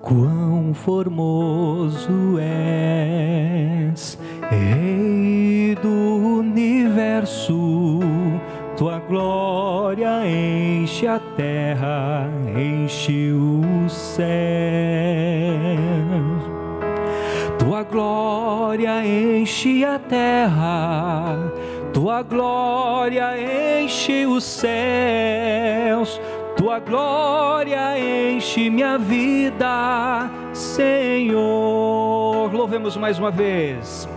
Quão formoso és, Rei do universo, tua glória enche a terra, enche o céu. Tua glória enche a terra, tua glória enche os céus. Tua glória enche minha vida, Senhor. Louvemos mais uma vez.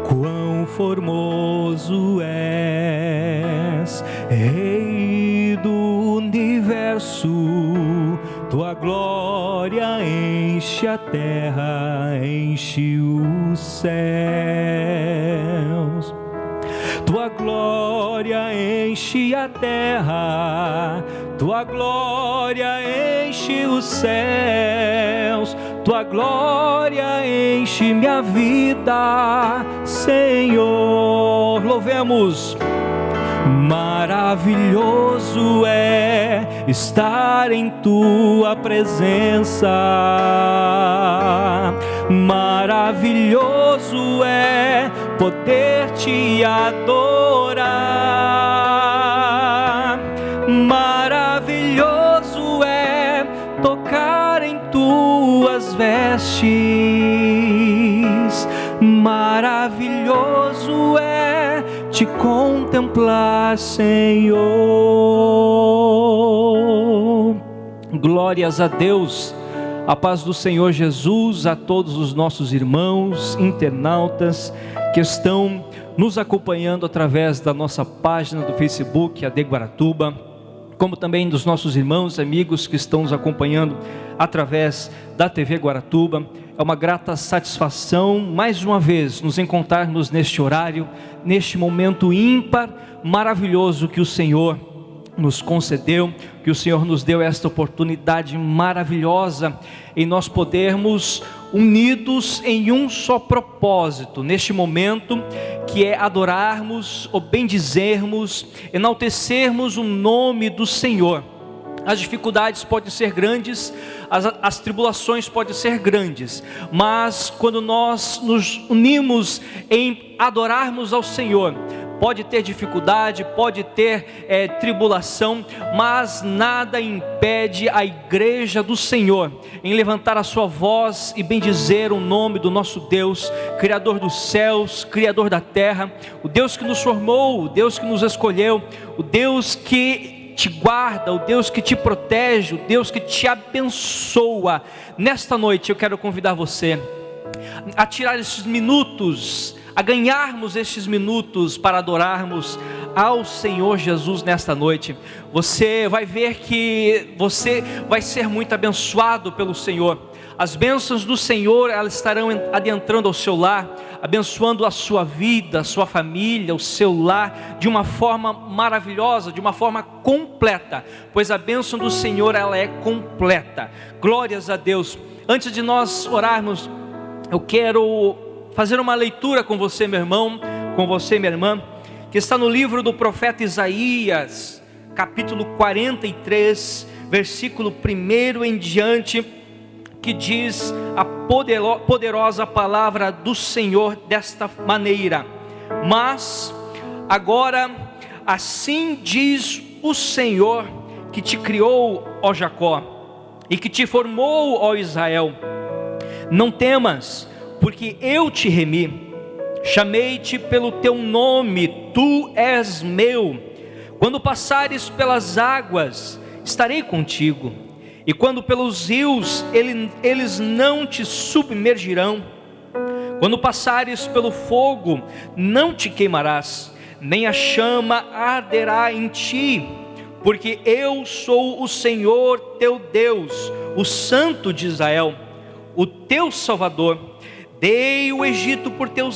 Quão formoso és, Rei do universo, tua glória enche a terra, enche os céus. Tua glória enche a terra, tua glória enche os céus, tua glória enche minha vida, Senhor. Louvemos. Maravilhoso é estar em tua presença, maravilhoso é poder te adorar, maravilhoso é tocar em tuas vestes, maravilhoso é te contemplar, Senhor. Glórias a Deus. A paz do Senhor Jesus a todos os nossos irmãos internautas que estão nos acompanhando através da nossa página do Facebook, AD Guaratuba, como também dos nossos irmãos e amigos que estão nos acompanhando através da TV Guaratuba. É uma grata satisfação, mais uma vez, nos encontrarmos neste horário, neste momento ímpar, maravilhoso que o Senhor nos concedeu, que o Senhor nos deu esta oportunidade maravilhosa em nós podermos unidos em um só propósito, neste momento que é adorarmos, ou bendizermos, enaltecermos o nome do Senhor. As dificuldades podem ser grandes, as tribulações podem ser grandes, mas quando nós nos unimos em adorarmos ao Senhor, pode ter dificuldade, pode ter tribulação, mas nada impede a igreja do Senhor em levantar a sua voz e bendizer o nome do nosso Deus, Criador dos céus, Criador da terra, o Deus que nos formou, o Deus que nos escolheu, o Deus que te guarda, o Deus que te protege, o Deus que te abençoa. Nesta noite eu quero convidar você a tirar esses minutos, a ganharmos estes minutos para adorarmos ao Senhor Jesus nesta noite. Você vai ver que você vai ser muito abençoado pelo Senhor. As bênçãos do Senhor, elas estarão adentrando ao seu lar, abençoando a sua vida, a sua família, o seu lar, de uma forma maravilhosa, de uma forma completa, pois a bênção do Senhor, ela é completa. Glórias a Deus. Antes de nós orarmos, eu quero fazer uma leitura com você, meu irmão, com você, minha irmã, que está no livro do profeta Isaías, capítulo 43, versículo 1 em diante, que diz a poderosa palavra do Senhor desta maneira: mas agora assim diz o Senhor que te criou, ó Jacó, e que te formou, ó Israel, não temas, porque eu te remi, chamei-te pelo teu nome, tu és meu. Quando passares pelas águas, estarei contigo, e quando pelos rios, eles não te submergirão. Quando passares pelo fogo, não te queimarás, nem a chama arderá em ti, porque eu sou o Senhor teu Deus, o Santo de Israel, o teu Salvador. Dei o Egito por teu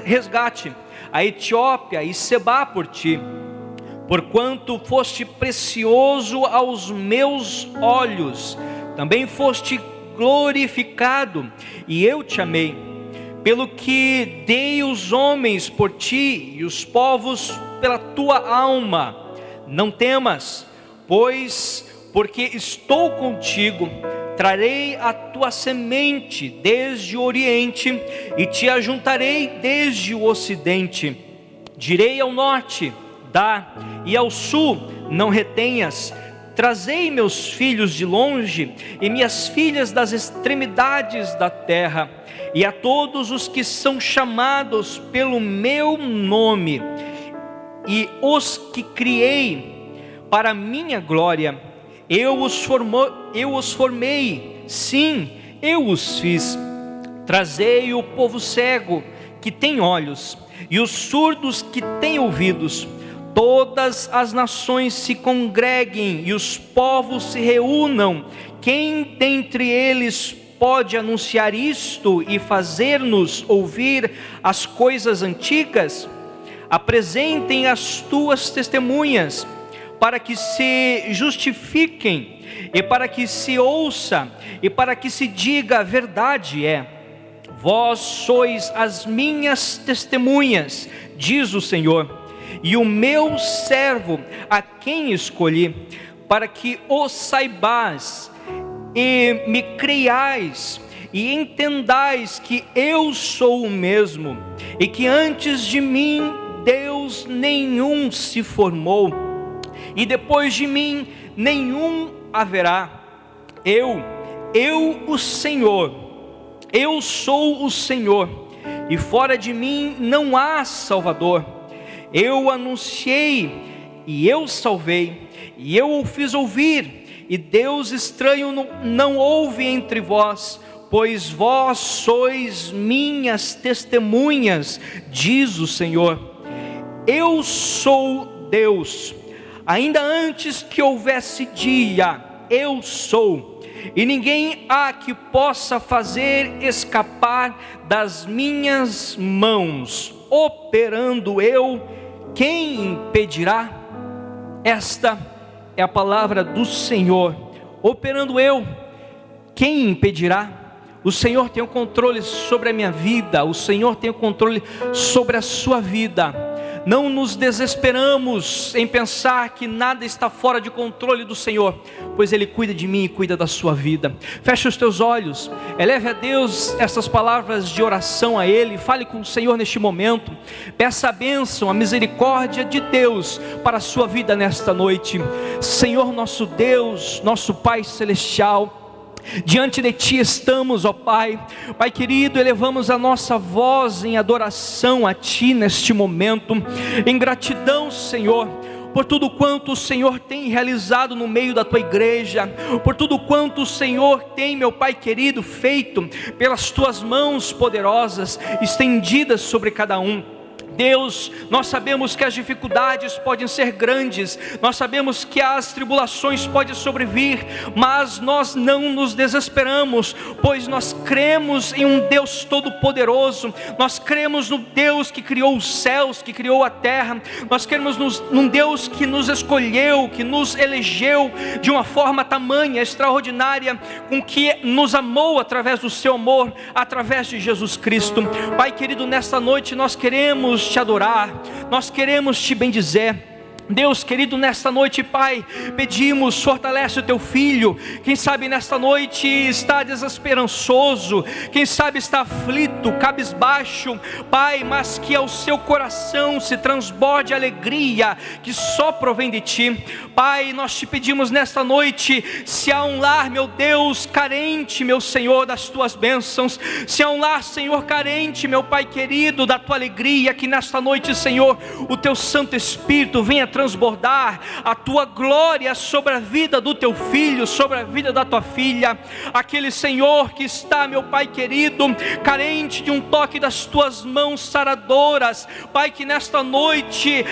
resgate, a Etiópia e Sebá por ti, porquanto foste precioso aos meus olhos, também foste glorificado, e eu te amei, pelo que dei os homens por ti, e os povos pela tua alma. Não temas, pois porque estou contigo, trarei a tua semente desde o oriente e te ajuntarei desde o ocidente. Direi ao norte, dá, e ao sul, não retenhas. Trazei meus filhos de longe e minhas filhas das extremidades da terra, e a todos os que são chamados pelo meu nome, e os que criei para minha glória. Eu os formei, sim, eu os fiz. Trazei o povo cego que tem olhos, e os surdos que têm ouvidos. Todas as nações se congreguem e os povos se reúnam. Quem dentre eles pode anunciar isto e fazer-nos ouvir as coisas antigas? Apresentem as tuas testemunhas, para que se justifiquem, e para que se ouça, e para que se diga: a verdade é. Vós sois as minhas testemunhas, diz o Senhor, e o meu servo, a quem escolhi, para que o saibais, e me creiais, e entendais que eu sou o mesmo, e que antes de mim Deus nenhum se formou, e depois de mim nenhum haverá. Eu o Senhor, eu sou o Senhor, e fora de mim não há Salvador. Eu anunciei e eu salvei, e eu o fiz ouvir, e Deus estranho não houve entre vós, pois vós sois minhas testemunhas, diz o Senhor. Eu sou Deus, ainda antes que houvesse dia, eu sou, e ninguém há que possa fazer escapar das minhas mãos. Operando eu, quem impedirá? Esta é a palavra do Senhor. Operando eu, quem impedirá? O Senhor tem o controle sobre a minha vida, o Senhor tem o controle sobre a sua vida. Não nos desesperamos em pensar que nada está fora de controle do Senhor, pois Ele cuida de mim e cuida da sua vida. Feche os teus olhos, eleve a Deus essas palavras de oração a Ele, fale com o Senhor neste momento, peça a bênção, a misericórdia de Deus para a sua vida nesta noite. Senhor nosso Deus, nosso Pai Celestial, diante de Ti estamos, ó Pai. Pai querido, elevamos a nossa voz em adoração a Ti neste momento, em gratidão, Senhor, por tudo quanto o Senhor tem realizado no meio da Tua igreja, por tudo quanto o Senhor tem, meu Pai querido, feito pelas Tuas mãos poderosas, estendidas sobre cada um. Deus, nós sabemos que as dificuldades podem ser grandes, nós sabemos que as tribulações podem sobrevir, mas nós não nos desesperamos, pois nós cremos em um Deus todo-poderoso, nós cremos no Deus que criou os céus, que criou a terra, nós cremos num Deus que nos escolheu, que nos elegeu de uma forma tamanha, extraordinária, com que nos amou através do seu amor, através de Jesus Cristo. Pai querido, nesta noite nós queremos Te adorar, nós queremos Te bendizer. Deus querido, nesta noite, Pai, pedimos, fortalece o Teu filho. Quem sabe nesta noite está desesperançoso, quem sabe está aflito, cabisbaixo, Pai, mas que ao seu coração se transborde alegria que só provém de Ti. Pai, nós Te pedimos nesta noite, se há um lar, meu Deus, carente, meu Senhor, das Tuas bênçãos, se há um lar, Senhor, carente, meu Pai querido, da Tua alegria, que nesta noite, Senhor, o Teu Santo Espírito venha transbordar a Tua glória sobre a vida do Teu filho, sobre a vida da Tua filha, aquele Senhor que está, meu Pai querido, carente de um toque das Tuas mãos saradoras. Pai, que nesta noite,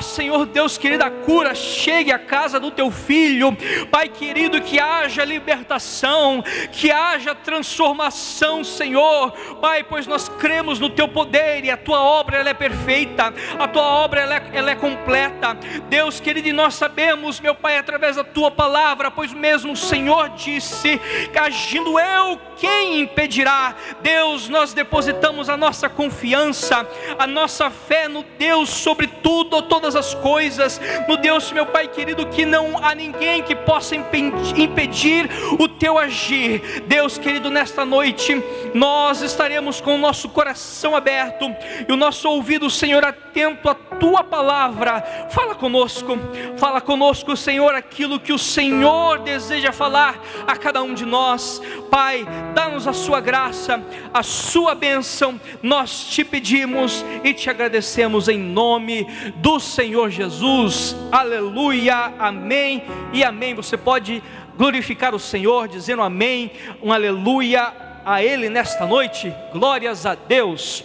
Senhor Deus querido, a cura chegue à casa do Teu filho. Pai querido, que haja libertação, que haja transformação, Senhor. Pai, pois nós cremos no Teu poder, e a Tua obra ela é perfeita, a Tua obra ela é completa. Deus querido, e nós sabemos, meu Pai, através da Tua palavra, pois mesmo o Senhor disse, que agindo eu, quem impedirá? Deus, nós depositamos a nossa confiança, a nossa fé no Deus sobre tudo, todas as coisas, no Deus, meu Pai querido, que não há ninguém que possa impedir o Teu agir. Deus querido, nesta noite, nós estaremos com o nosso coração aberto, e o nosso ouvido, Senhor, atento à Tua palavra. Fala conosco, Senhor, aquilo que o Senhor deseja falar a cada um de nós. Pai, dá-nos a Sua graça, a Sua bênção, nós te pedimos e te agradecemos em nome do Senhor Jesus. Aleluia, amém e amém. Você pode glorificar o Senhor dizendo amém, um aleluia a Ele nesta noite. Glórias a Deus.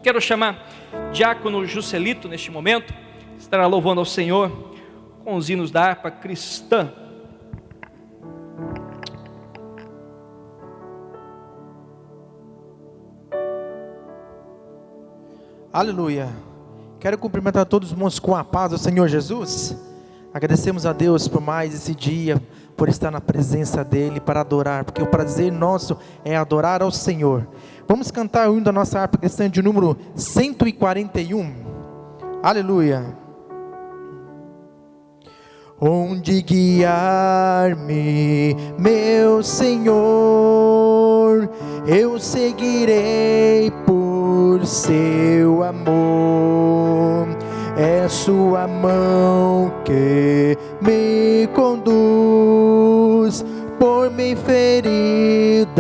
Quero chamar Diácono Juscelito neste momento, estará louvando ao Senhor com os hinos da harpa cristã. Aleluia. Quero cumprimentar todos os irmãos com a paz do Senhor Jesus. Agradecemos a Deus por mais esse dia, por estar na presença dEle, para adorar, porque o prazer nosso é adorar ao Senhor. Vamos cantar o hino da nossa harpa cristã de número 141. Aleluia. Onde guiar-me, meu Senhor, eu seguirei por seu amor. É sua mão que me conduz por mim ferida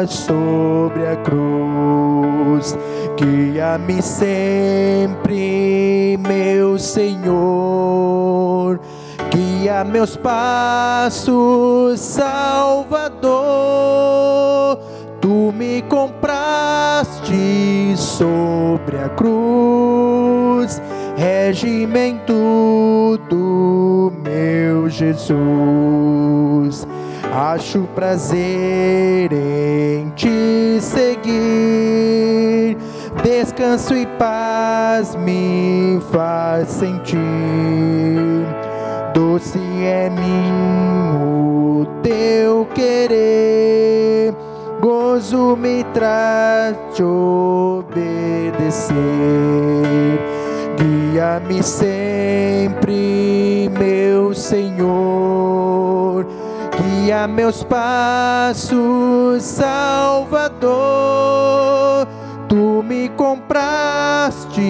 sobre a cruz. Guia-me sempre, meu Senhor, guia meus passos, Salvador. Tu me compraste sobre a cruz, rege-me em tudo, meu Jesus. Acho prazer em te seguir, descanso e paz me faz sentir. Doce é mim o teu querer, gozo me traz te obedecer. Guia-me sempre, meu Senhor, guia meus passos, Salvador. Tu me compraste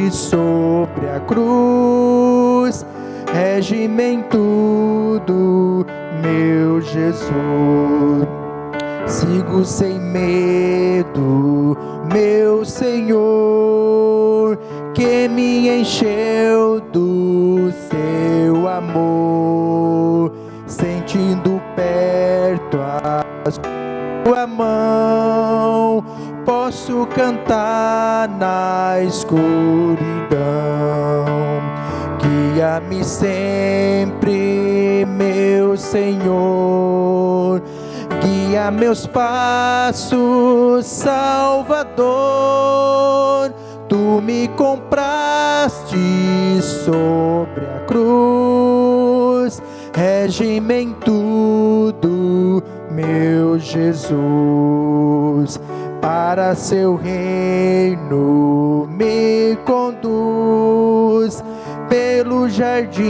sobre a cruz, rege-me em tudo, meu Jesus. Sigo sem medo, meu Senhor, que me encheu do seu amor, sentindo perto a sua mão, posso cantar na escuridão. Guia-me sempre, meu Senhor, guia meus passos, Salvador. Tu me compraste sobre a cruz, rege-me em tudo, meu Jesus. Para seu reino me conduz, pelo jardim,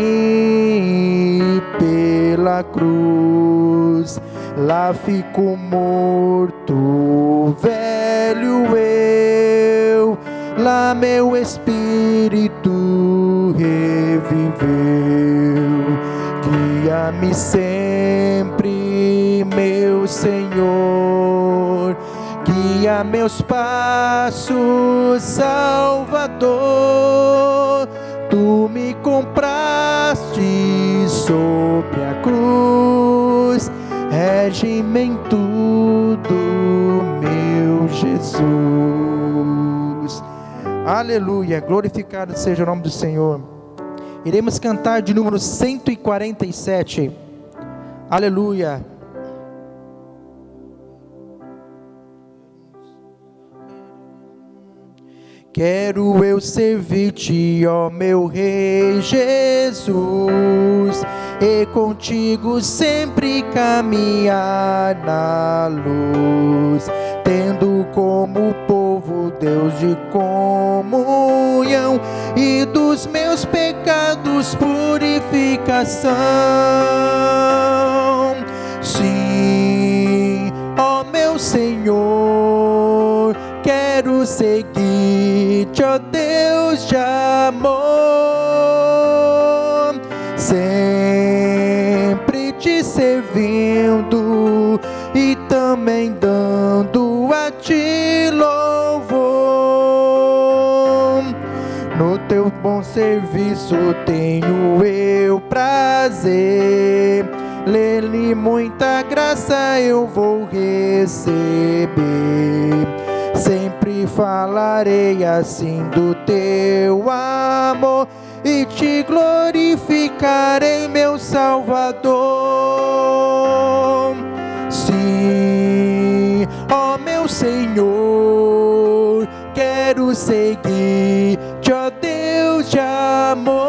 pela cruz. Lá fico morto, velho eu, lá meu espírito reviveu. Guia-me sempre, meu Senhor, guia meus passos, Salvador. Tu me compraste sobre a cruz, rege-me em tudo, meu Jesus. Aleluia, glorificado seja o nome do Senhor. Iremos cantar de número 147. Aleluia. Quero eu servir-te, ó meu Rei Jesus, e contigo sempre caminhar na luz, tendo como povo Deus de comunhão e dos meus pecados purificação. Sim, ó meu Senhor, quero seguir-te, ó Deus de amor, sempre te servindo e também dando a ti louvor. No teu bom serviço tenho eu prazer, nele muita graça eu vou receber. Sempre falarei assim do teu amor e te glorificarei, meu Salvador. Sim, ó meu Senhor, quero seguir-te, ó Deus de amor,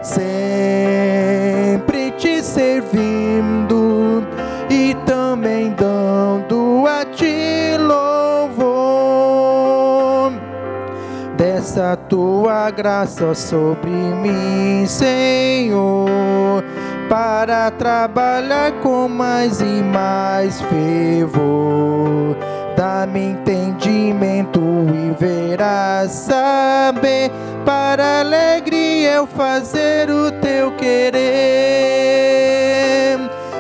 sempre te servindo e também dando a ti louvor. Dessa tua graça sobre mim, Senhor, para trabalhar com mais e mais fervor. Dá-me entendimento e verás saber, para alegria eu fazer o teu querer.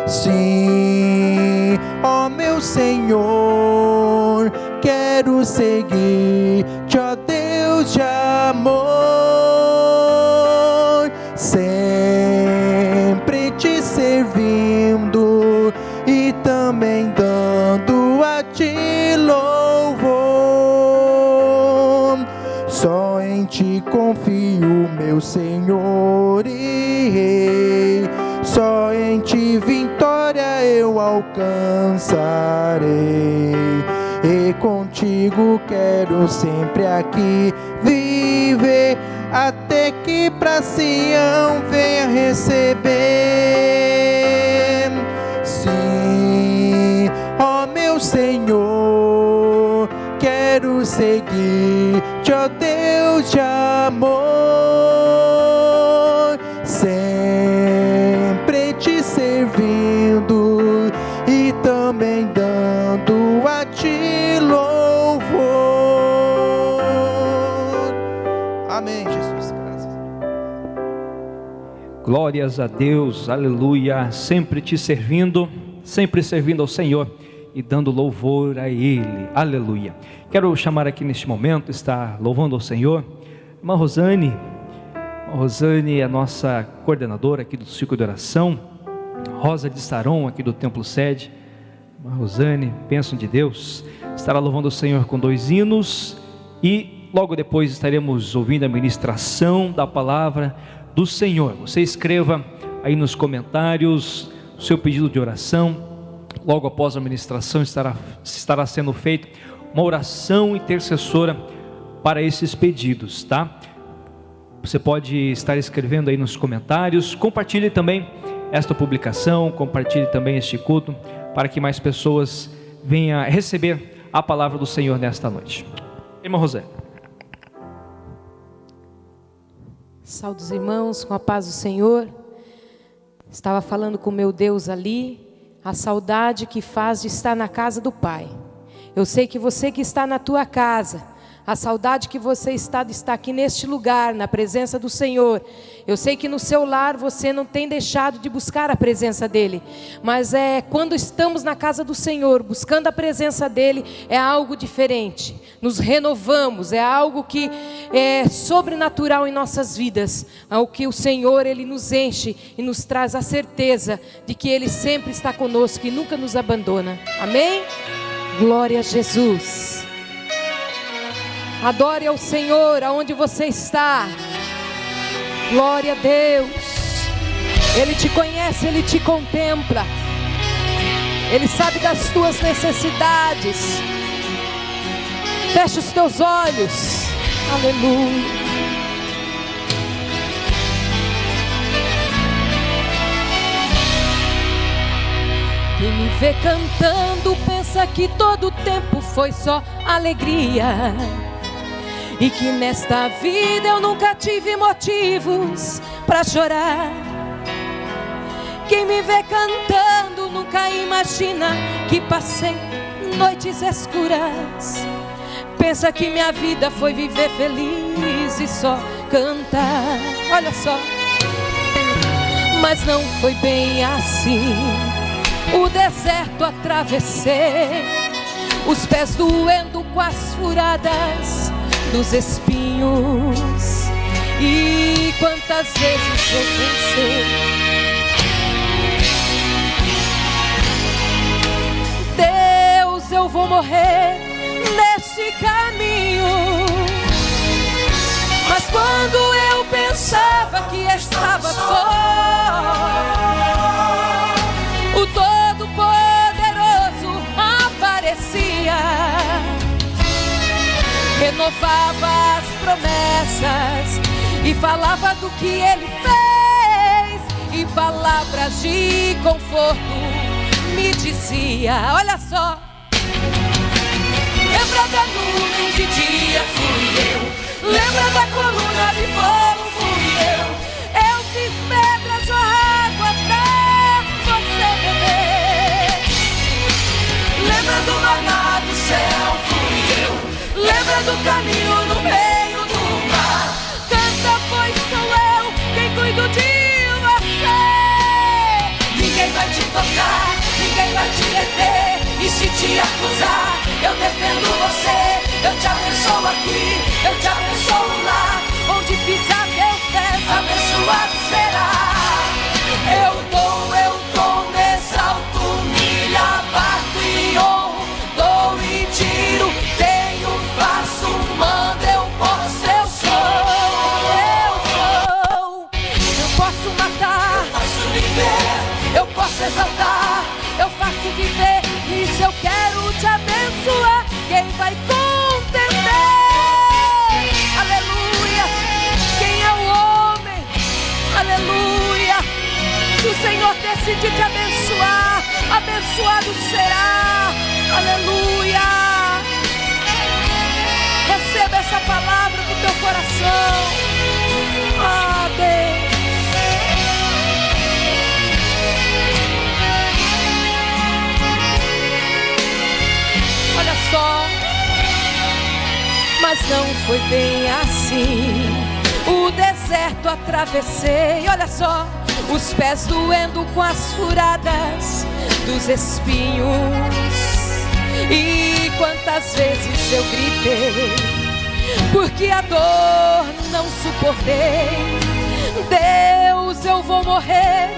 Sim, ó meu Senhor, quero seguir-te, ó Deus de amor, sempre te servindo e também dando a ti louvor. Só em ti confio, meu Senhor e Rei, só em ti vitória eu alcançarei, e contigo quero sempre aqui viver, até que pra Sião venha receber. Sim, ó meu Senhor, quero seguir-te, ó Deus de amor, sempre te servindo e também dando a ti louvor. Amém, Jesus. Graças. Glórias a Deus, aleluia. Sempre te servindo, sempre servindo ao Senhor e dando louvor a Ele, aleluia. Quero chamar aqui neste momento, está louvando ao Senhor, irmã Rosane. Rosane é a nossa coordenadora aqui do ciclo de oração, Rosa de Saron aqui do Templo Sede. Irmã Rosane, bênção de Deus, estará louvando o Senhor com 2 hinos e logo depois estaremos ouvindo a ministração da palavra do Senhor. Você escreva aí nos comentários o seu pedido de oração. Logo após a ministração estará sendo feita uma oração intercessora para esses pedidos, tá? Você pode estar escrevendo aí nos comentários. Compartilhe também esta publicação, compartilhe também este culto, para que mais pessoas venham receber a palavra do Senhor nesta noite. Irmã Rosé. Saúde os irmãos, com a paz do Senhor. Estava falando com meu Deus ali, a saudade que faz de estar na casa do Pai. Eu sei que você que está na tua casa, a saudade que você está de estar aqui neste lugar, na presença do Senhor. Eu sei que no seu lar você não tem deixado de buscar a presença dEle, mas quando estamos na casa do Senhor, buscando a presença dEle, é algo diferente. Nos renovamos, é algo que é sobrenatural em nossas vidas, ao que o Senhor, Ele nos enche e nos traz a certeza de que Ele sempre está conosco e nunca nos abandona. Amém? Glória a Jesus. Adore ao Senhor aonde você está. Glória a Deus. Ele te conhece, Ele te contempla. Ele sabe das tuas necessidades. Fecha os teus olhos. Aleluia. Quem me vê cantando pensa que todo o tempo foi só alegria, e que nesta vida eu nunca tive motivos pra chorar. Quem me vê cantando nunca imagina que passei noites escuras. Pensa que minha vida foi viver feliz e só cantar. Olha só, mas não foi bem assim. O deserto atravessei, os pés doendo com as furadas dos espinhos. E quantas vezes eu pensei, Deus, eu vou morrer neste caminho. Mas quando eu pensava que estava só, o Todo-Poderoso aparecia, renovava as promessas e falava do que Ele fez, e palavras de conforto me dizia. Olha só, lembra da nuvem de dia fui eu, lembra da coluna de fogo fui eu. Eu fiz pedras ou água pra você beber. Lembra do maná do céu fui eu, lembra do caminho no meio do mar. Canta, pois sou eu quem cuido de você. Ninguém vai te tocar, ninguém vai te deter, e se te acusar, eu defendo você. Eu te abençoo aqui, eu te abençoo lá. Onde pisar teus pés, abençoado será. Eu dou, me exalto, me abato e honro, dou e tiro, tenho, faço, mando, eu posso, eu sou. Eu posso matar, eu posso viver, eu posso exaltar, eu faço viver. E se eu quero te abençoar, quem vai contender? Aleluia. Quem é o homem? Aleluia. Se o Senhor decidir te abençoar, abençoado será. Aleluia. Receba essa palavra do teu coração. Ah, Deus. Olha só, mas não foi bem assim. O deserto atravessei, olha só, os pés doendo com as furadas dos espinhos. E quantas vezes eu gritei, porque a dor não suportei. Deus, eu vou morrer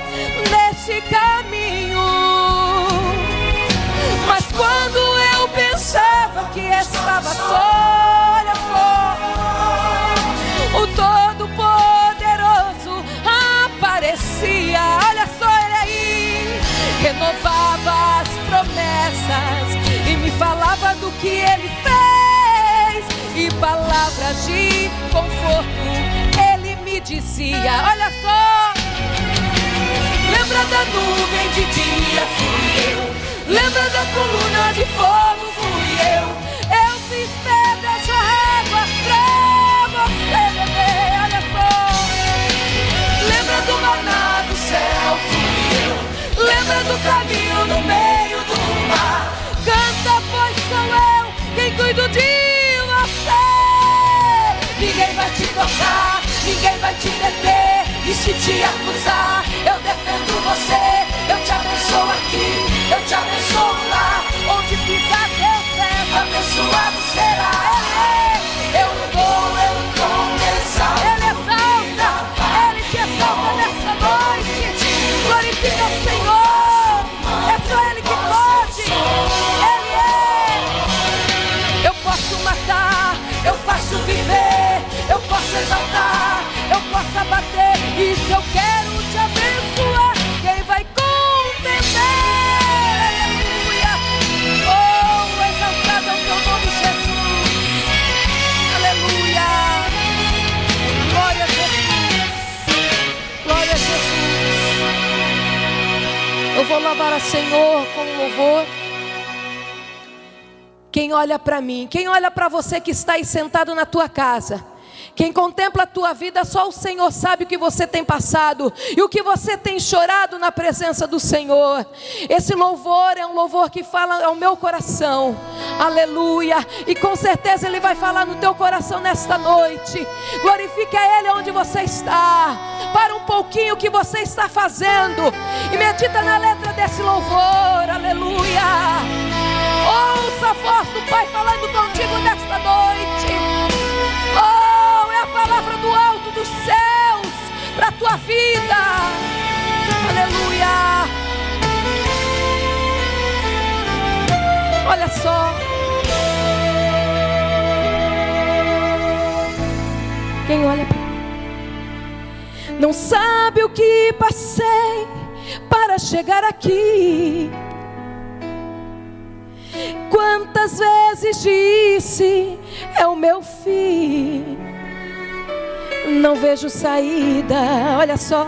neste caminho. Mas quando eu pensava que estava só, olha só, o Todo-Poderoso aparecia. Olha só Ele aí, renovava as promessas e me falava do que Ele fez, e palavras de conforto Ele me dizia. Olha só, lembra da nuvem de dia fui eu, lembra da coluna de fogo fui eu. Eu fiz pedras ou água pra você beber. Olha só, lembra do maná do céu fui eu, lembra do caminho no meio do mar. Canta, pois sou eu quem cuido de você. Ninguém vai te tocar, ninguém vai te deter, e se te acusar, eu defendo você. Eu te abençoo aqui, eu te abençoo lá. Onde pisar teus pés, abençoado será. Eu dou, me exalto. Ele exalta, Ele te exalta nesta noite. Glorifica o Senhor, é só Ele que pode. Ele é. Eu posso matar, eu faço viver, eu posso exaltar, eu posso abater. E se eu quero te abençoar, quem vai Eu vou louvar ao Senhor com louvor. Quem olha para mim, quem olha para você que está aí sentado na tua casa, quem contempla a tua vida, só o Senhor sabe o que você tem passado e o que você tem chorado na presença do Senhor. Esse louvor é um louvor que fala ao meu coração, aleluia, e com certeza Ele vai falar no teu coração nesta noite. Glorifique a Ele onde você está, para um pouquinho o que você está fazendo e medita na letra desse louvor, aleluia. Ouça a voz do Pai falando contigo nesta noite. Oh, é a palavra do alto dos céus para a tua vida. Aleluia. Olha só. Quem olha para mim não sabe o que passei para chegar aqui. Quantas vezes disse, é o meu fim, não vejo saída, olha só.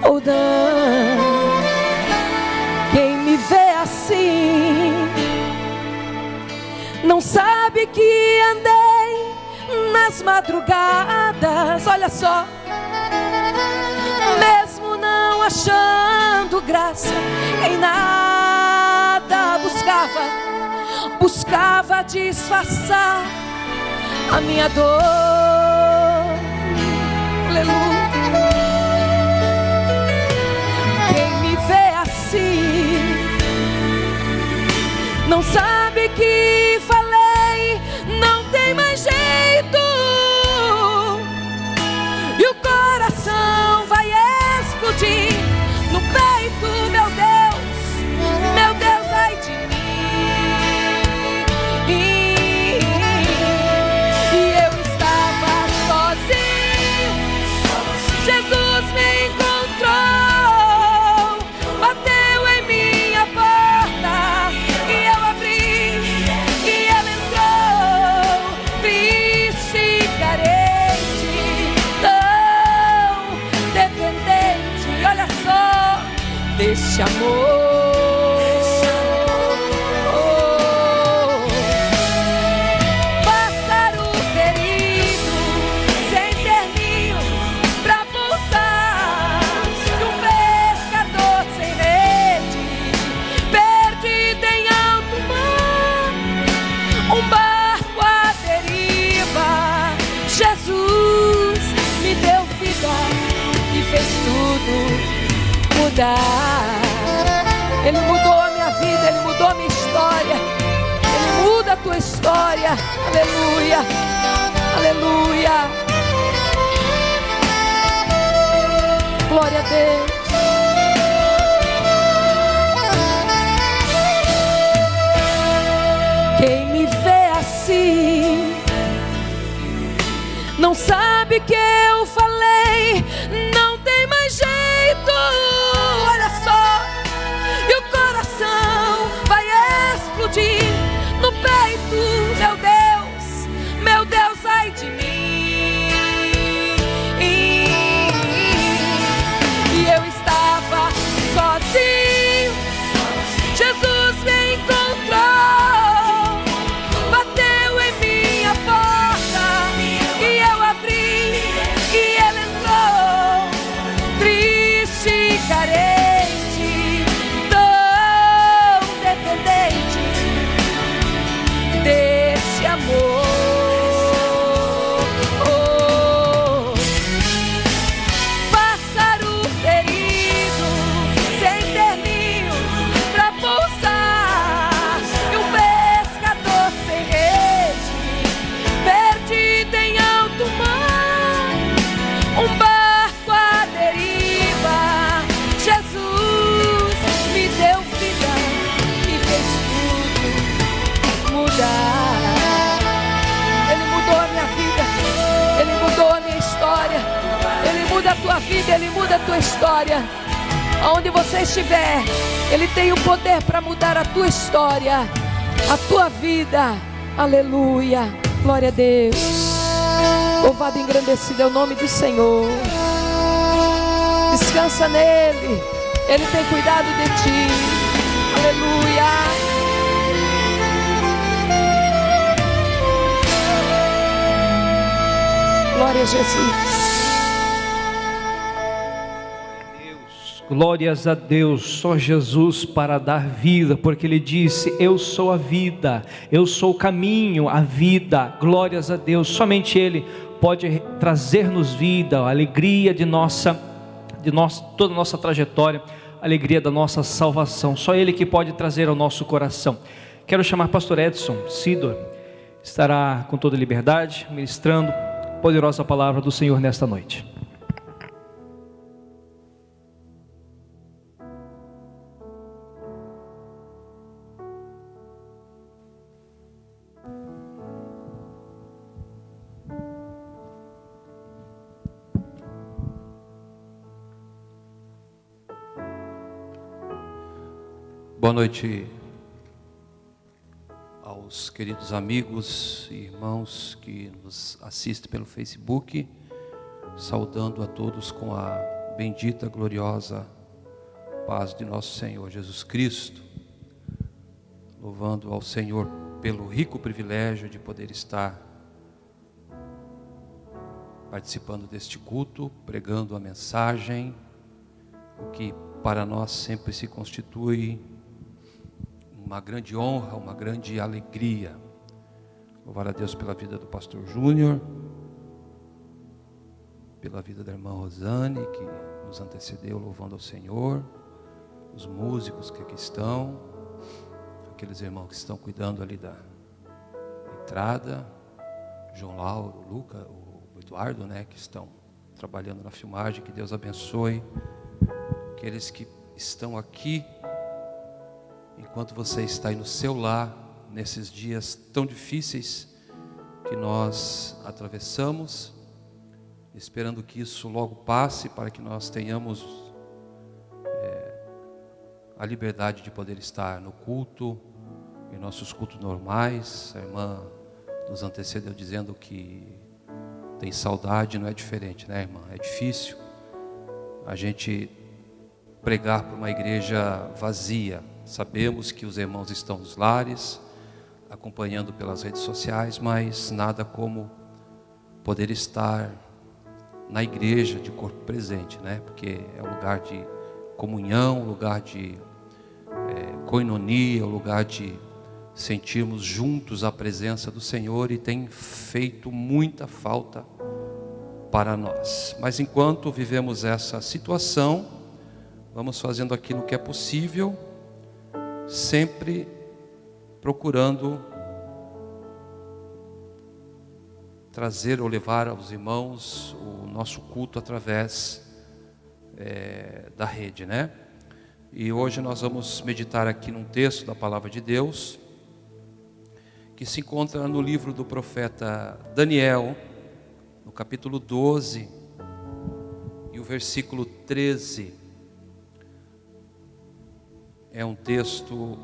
Ou não, quem me vê assim, não sabe que andei nas madrugadas, olha só. Mesmo não achando graça em nada, buscava disfarçar a minha dor. Aleluia. Quem me vê assim não sabe que falei, não tem mais jeito, e o coração vai explodir no peito, meu Deus, ai de mim. E eu estava sozinho, Jesus me encontrou, bateu em minha porta, e eu abri, e Ele entrou, triste e carente, tão dependente, olha só, deste amor. Ele mudou a minha vida, Ele mudou a minha história, Ele muda a tua história, aleluia, aleluia, glória a Deus. Quem me vê assim não sabe que eu falei, não tem mais jeito, olha só, e o coração vai explodir no peito, meu Deus, ai de mim. E eu estava sozinho, Jesus me encontrou, bateu em minha porta, e eu abri, e Ele entrou, triste e carente, tão dependente desse amor. Pássaro ferido, sem ter ninho pra pousar, e um pescador sem rede, perdido em alto mar, um barco à deriva. Jesus me deu vida e fez tudo mudar. Ele mudou a minha vida, Ele mudou a minha história, Ele muda a tua vida, Ele muda a tua história. Aonde você estiver, Ele tem o poder para mudar a tua história, a tua vida, aleluia, glória a Deus. Louvado e engrandecido é o nome do Senhor. Descansa nele, Ele tem cuidado de ti. Aleluia. Glória a Jesus. Glórias a Deus, só Jesus para dar vida, porque Ele disse: eu sou a vida, eu sou o caminho, a vida. Glórias a Deus, somente Ele pode trazer-nos vida, a alegria de toda a nossa trajetória, a alegria da nossa salvação. Só Ele que pode trazer ao nosso coração. Quero chamar pastor Edson Sidor, estará com toda liberdade, ministrando a poderosa palavra do Senhor nesta noite. Boa noite aos queridos amigos e irmãos que nos assistem pelo Facebook, saudando a todos com a bendita, gloriosa paz de nosso Senhor Jesus Cristo, louvando ao Senhor pelo rico privilégio de poder estar participando deste culto, pregando a mensagem, o que para nós sempre se constitui uma grande honra, uma grande alegria. Louvar a Deus pela vida do pastor Júnior, pela vida da irmã Rosane, que nos antecedeu louvando ao Senhor, os músicos que aqui estão, aqueles irmãos que estão cuidando ali da entrada, João Lauro, o Luca, o Eduardo, que estão trabalhando na filmagem. Que Deus abençoe aqueles que estão aqui, enquanto você está aí no seu lar, nesses dias tão difíceis que nós atravessamos, esperando que isso logo passe, para que nós tenhamos a liberdade de poder estar no culto, em nossos cultos normais. A irmã nos antecedeu dizendo que tem saudade. Não é diferente, né, irmã? É difícil a gente pregar para uma igreja vazia. Sabemos que os irmãos estão nos lares, acompanhando pelas redes sociais, mas nada como poder estar na igreja de corpo presente, Porque é um lugar de comunhão, um lugar de coinonia, um lugar de sentirmos juntos a presença do Senhor, e tem feito muita falta para nós. Mas enquanto vivemos essa situação, vamos fazendo aquilo que é possível, sempre procurando trazer ou levar aos irmãos o nosso culto através da rede, E hoje nós vamos meditar aqui num texto da palavra de Deus, que se encontra no livro do profeta Daniel, no capítulo 12, e o versículo 13. É um texto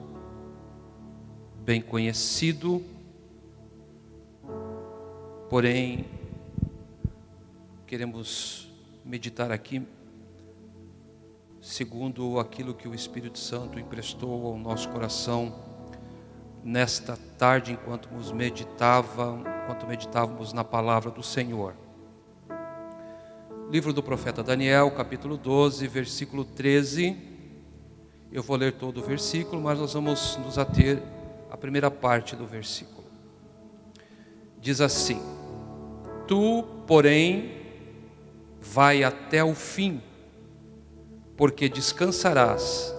bem conhecido, porém queremos meditar aqui segundo aquilo que o Espírito Santo emprestou ao nosso coração nesta tarde, enquanto meditávamos na palavra do Senhor. Livro do profeta Daniel, capítulo 12, versículo 13. Eu vou ler todo o versículo, mas nós vamos nos ater à primeira parte do versículo. Diz assim: tu, porém, vai até o fim, porque descansarás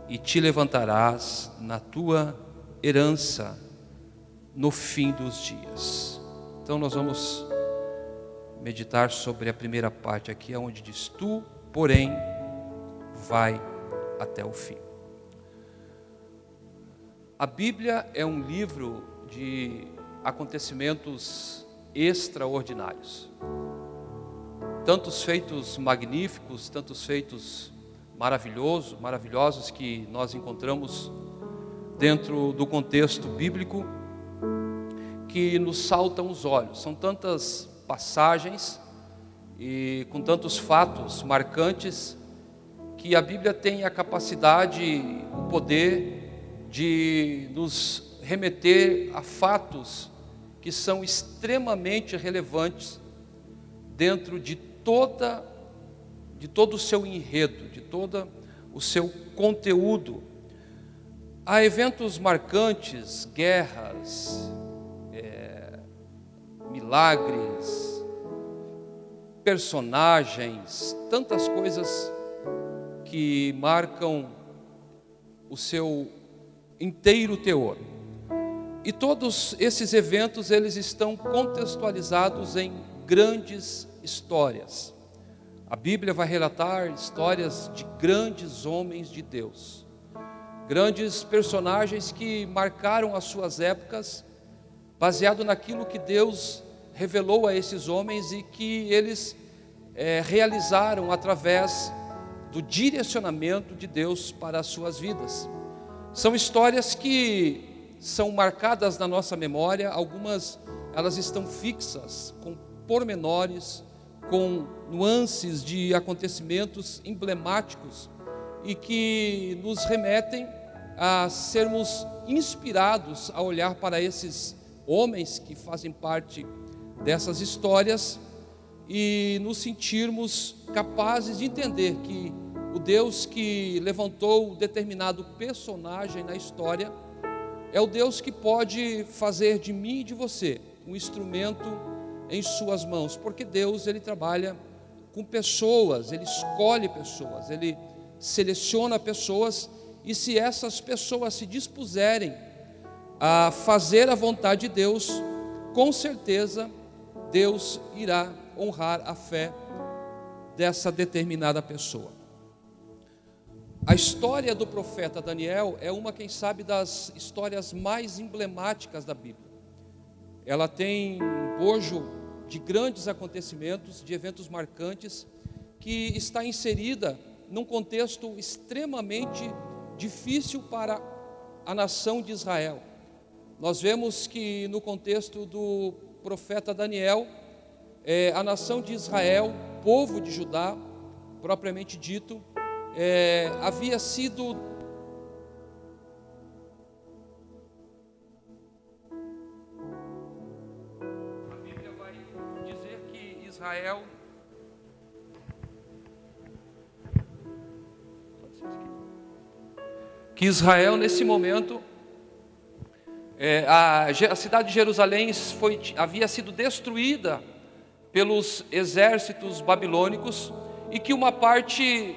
e te levantarás na tua herança no fim dos dias. Então nós vamos meditar sobre a primeira parte aqui, onde diz: tu, porém, vai até o fim. A Bíblia é um livro de acontecimentos extraordinários. Tantos feitos magníficos, tantos feitos maravilhosos que nós encontramos dentro do contexto bíblico, que nos saltam os olhos. São tantas passagens e com tantos fatos marcantes que a Bíblia tem a capacidade, o poder de nos remeter a fatos que são extremamente relevantes dentro de todo o seu enredo, de todo o seu conteúdo. Há eventos marcantes, guerras, milagres, personagens, tantas coisas que marcam o seu inteiro teor. E todos esses eventos, eles estão contextualizados em grandes histórias. A Bíblia vai relatar histórias de grandes homens de Deus, grandes personagens que marcaram as suas épocas, baseado naquilo que Deus revelou a esses homens e que eles realizaram através do direcionamento de Deus para as suas vidas. São histórias que são marcadas na nossa memória, algumas elas estão fixas, com pormenores, com nuances de acontecimentos emblemáticos e que nos remetem a sermos inspirados a olhar para esses homens que fazem parte dessas histórias e nos sentirmos capazes de entender que o Deus que levantou determinado personagem na história é o Deus que pode fazer de mim e de você um instrumento em suas mãos, porque Deus, ele trabalha com pessoas, ele escolhe pessoas, ele seleciona pessoas, e se essas pessoas se dispuserem a fazer a vontade de Deus, com certeza Deus irá honrar a fé dessa determinada pessoa. A história do profeta Daniel é uma, quem sabe, das histórias mais emblemáticas da Bíblia. Ela tem um bojo de grandes acontecimentos, de eventos marcantes, que está inserida num contexto extremamente difícil para a nação de Israel. Nós vemos que no contexto do profeta Daniel, a nação de Israel, povo de Judá, propriamente dito, havia sido a Bíblia vai dizer que Israel nesse momento, a cidade de Jerusalém havia sido destruída pelos exércitos babilônicos e que uma parte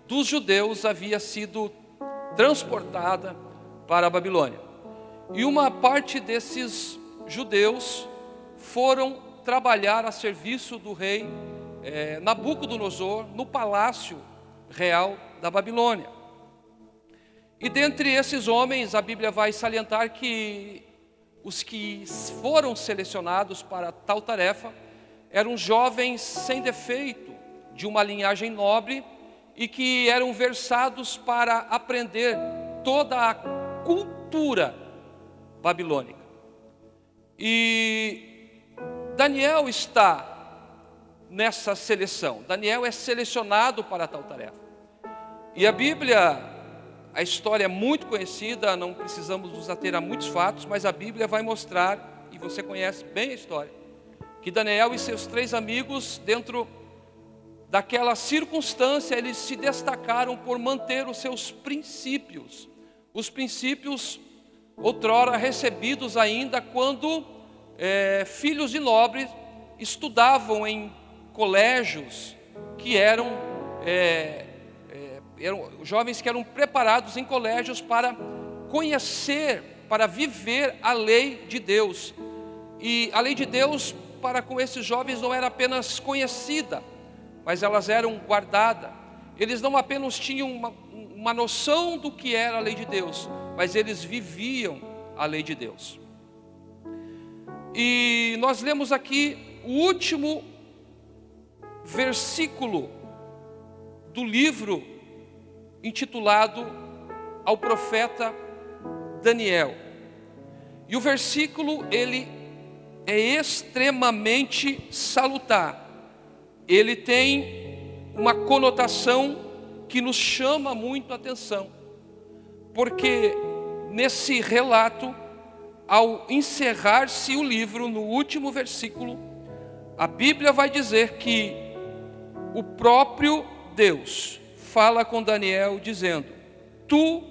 dos judeus havia sido transportada para a Babilônia. E uma parte desses judeus foram trabalhar a serviço do rei Nabucodonosor no palácio real da Babilônia. E dentre esses homens, a Bíblia vai salientar que os que foram selecionados para tal tarefa eram jovens sem defeito, de uma linhagem nobre, e que eram versados para aprender toda a cultura babilônica. E Daniel está nessa seleção. Daniel é selecionado para tal tarefa. E a Bíblia, a história é muito conhecida, não precisamos nos ater a muitos fatos, mas a Bíblia vai mostrar, e você conhece bem a história, que Daniel e seus 3 amigos, dentro daquela circunstância, eles se destacaram por manter os seus princípios. Os princípios outrora recebidos ainda quando filhos de nobres estudavam em colégios que eram jovens que eram preparados em colégios para conhecer, para viver a lei de Deus. E a lei de Deus para com esses jovens não era apenas conhecida, mas elas eram guardadas. Eles não apenas tinham uma noção do que era a lei de Deus, mas eles viviam a lei de Deus. E nós lemos aqui o último versículo do livro intitulado ao profeta Daniel. E o versículo, ele é extremamente salutar. Ele tem uma conotação que que nos chama muito a atenção, porque nesse relato, ao encerrar-se o livro, no último versículo, a Bíblia vai dizer que o próprio Deus fala com Daniel dizendo: tu,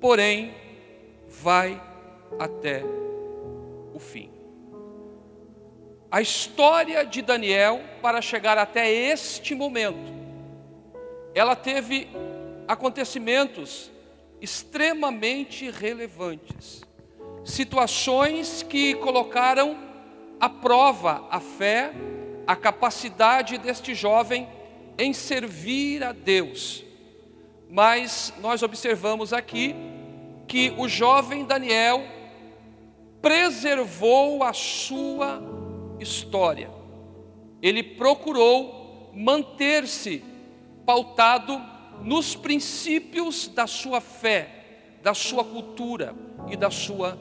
porém, vai até o fim. A história de Daniel, para chegar até este momento, ela teve acontecimentos extremamente relevantes, situações que colocaram à prova a fé, a capacidade deste jovem em servir a Deus. Mas nós observamos aqui que o jovem Daniel preservou a sua história. Ele procurou manter-se pautado nos princípios da sua fé, da sua cultura e da sua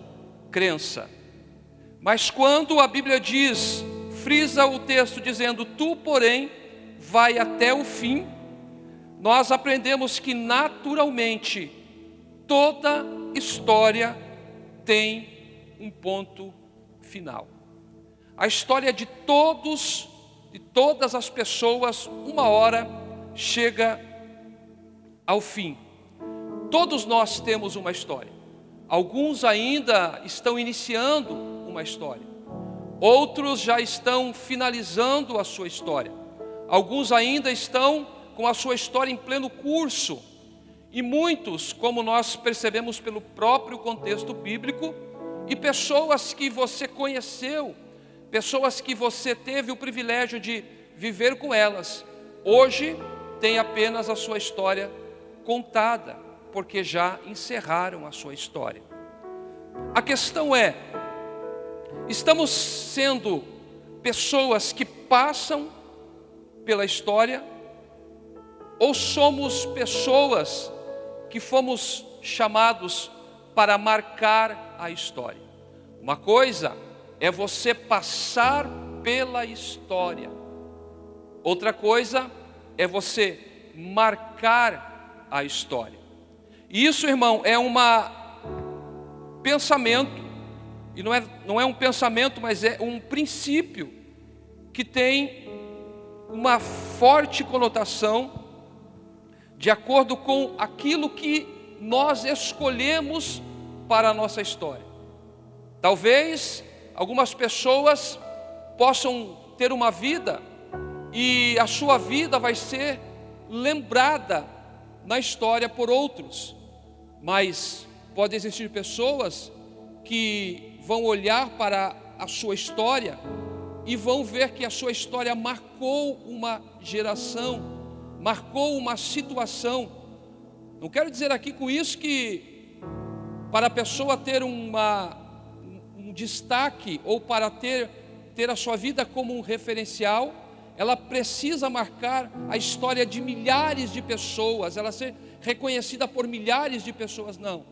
crença. Mas quando a Bíblia diz, frisa o texto dizendo: tu, porém, vai até o fim, nós aprendemos que naturalmente toda história tem um ponto final. A história de todas as pessoas, uma hora chega ao fim. Todos nós temos uma história. Alguns ainda estão iniciando uma história. Outros já estão finalizando a sua história. Alguns ainda estão com a sua história em pleno curso. E muitos, como nós percebemos pelo próprio contexto bíblico, e pessoas que você conheceu, pessoas que você teve o privilégio de viver com elas, hoje tem apenas a sua história contada, porque já encerraram a sua história. A questão é, estamos sendo pessoas que passam pela história, ou somos pessoas que fomos chamados para marcar a história? Uma coisa é você passar pela história, outra coisa é você marcar a história. E isso, irmão, é um pensamento, e não é um pensamento, mas é um princípio que tem uma forte conotação de acordo com aquilo que nós escolhemos para a nossa história. Talvez algumas pessoas possam ter uma vida e a sua vida vai ser lembrada na história por outros, mas pode existir pessoas que vão olhar para a sua história e vão ver que a sua história marcou uma geração, marcou uma situação. Não quero dizer aqui com isso que para a pessoa ter um destaque ou para ter a sua vida como um referencial, ela precisa marcar a história de milhares de pessoas, ela ser reconhecida por milhares de pessoas, não.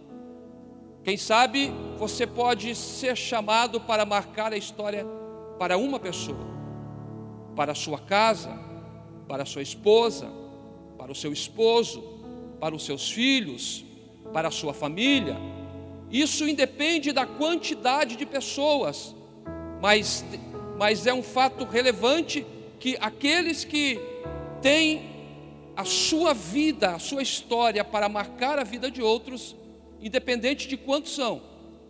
Quem sabe você pode ser chamado para marcar a história para uma pessoa, para a sua casa, para a sua esposa, para o seu esposo, para os seus filhos, para a sua família. Isso independe da quantidade de pessoas, mas é um fato relevante que aqueles que têm a sua vida, a sua história para marcar a vida de outros, independente de quantos são,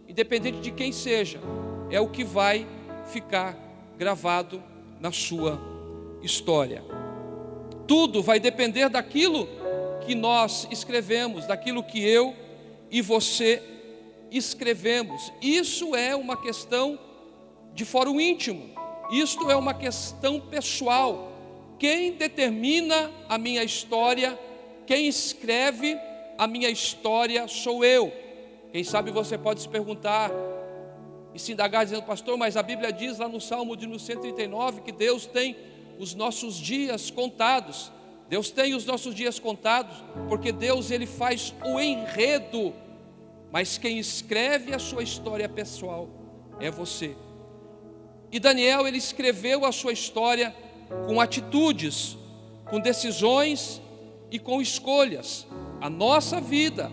independente de quem seja, é o que vai ficar gravado na sua história. Tudo vai depender daquilo que nós escrevemos, daquilo que eu e você escrevemos. Isso é uma questão de fórum íntimo, isto é uma questão pessoal. Quem determina a minha história, quem escreve a minha história sou eu. Quem sabe você pode se perguntar e se indagar dizendo: pastor, mas a Bíblia diz lá no Salmo de 139 que Deus tem os nossos dias contados. Deus tem os nossos dias contados porque Deus, Ele faz o enredo, mas quem escreve a sua história pessoal é você. E Daniel, ele escreveu a sua história com atitudes, com decisões e com escolhas. A nossa vida,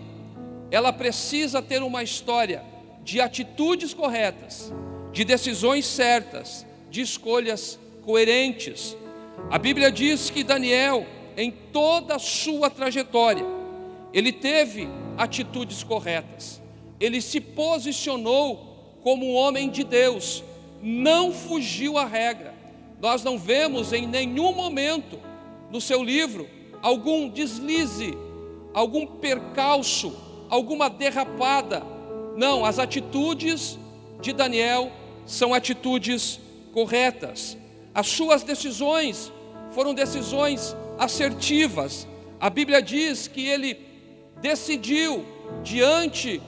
ela precisa ter uma história de atitudes corretas, de decisões certas, de escolhas coerentes. A Bíblia diz que Daniel, em toda a sua trajetória, ele teve atitudes corretas. Ele se posicionou como um homem de Deus, não fugiu à regra. Nós não vemos em nenhum momento no seu livro algum deslize, algum percalço, alguma derrapada. Não, as atitudes de Daniel são atitudes corretas. As suas decisões foram decisões assertivas. A Bíblia diz que ele decidiu, diante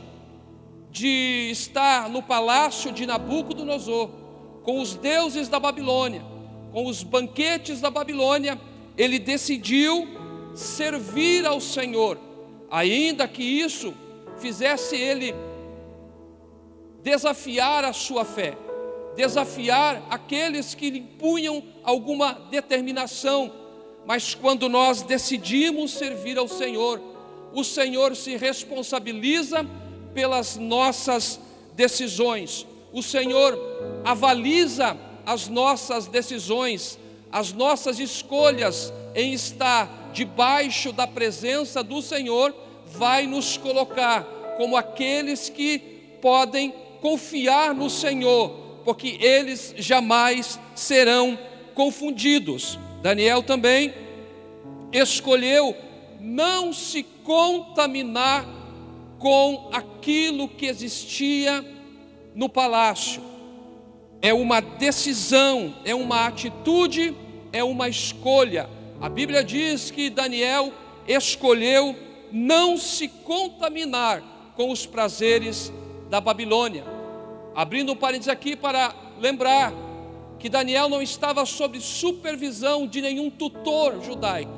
de estar no palácio de Nabucodonosor, com os deuses da Babilônia, com os banquetes da Babilônia, ele decidiu servir ao Senhor, ainda que isso fizesse ele desafiar a sua fé, desafiar aqueles que lhe impunham alguma determinação. Mas quando nós decidimos servir ao Senhor, o Senhor se responsabiliza pelas nossas decisões. O Senhor avaliza as nossas decisões, as nossas escolhas em estar debaixo da presença do Senhor, vai nos colocar como aqueles que podem confiar no Senhor, porque eles jamais serão confundidos. Daniel também escolheu não se contaminar com aquilo que existia no palácio. É uma decisão, é uma atitude, é uma escolha. A Bíblia diz que Daniel escolheu não se contaminar com os prazeres da Babilônia. Abrindo um parênteses aqui para lembrar que Daniel não estava sob supervisão de nenhum tutor judaico.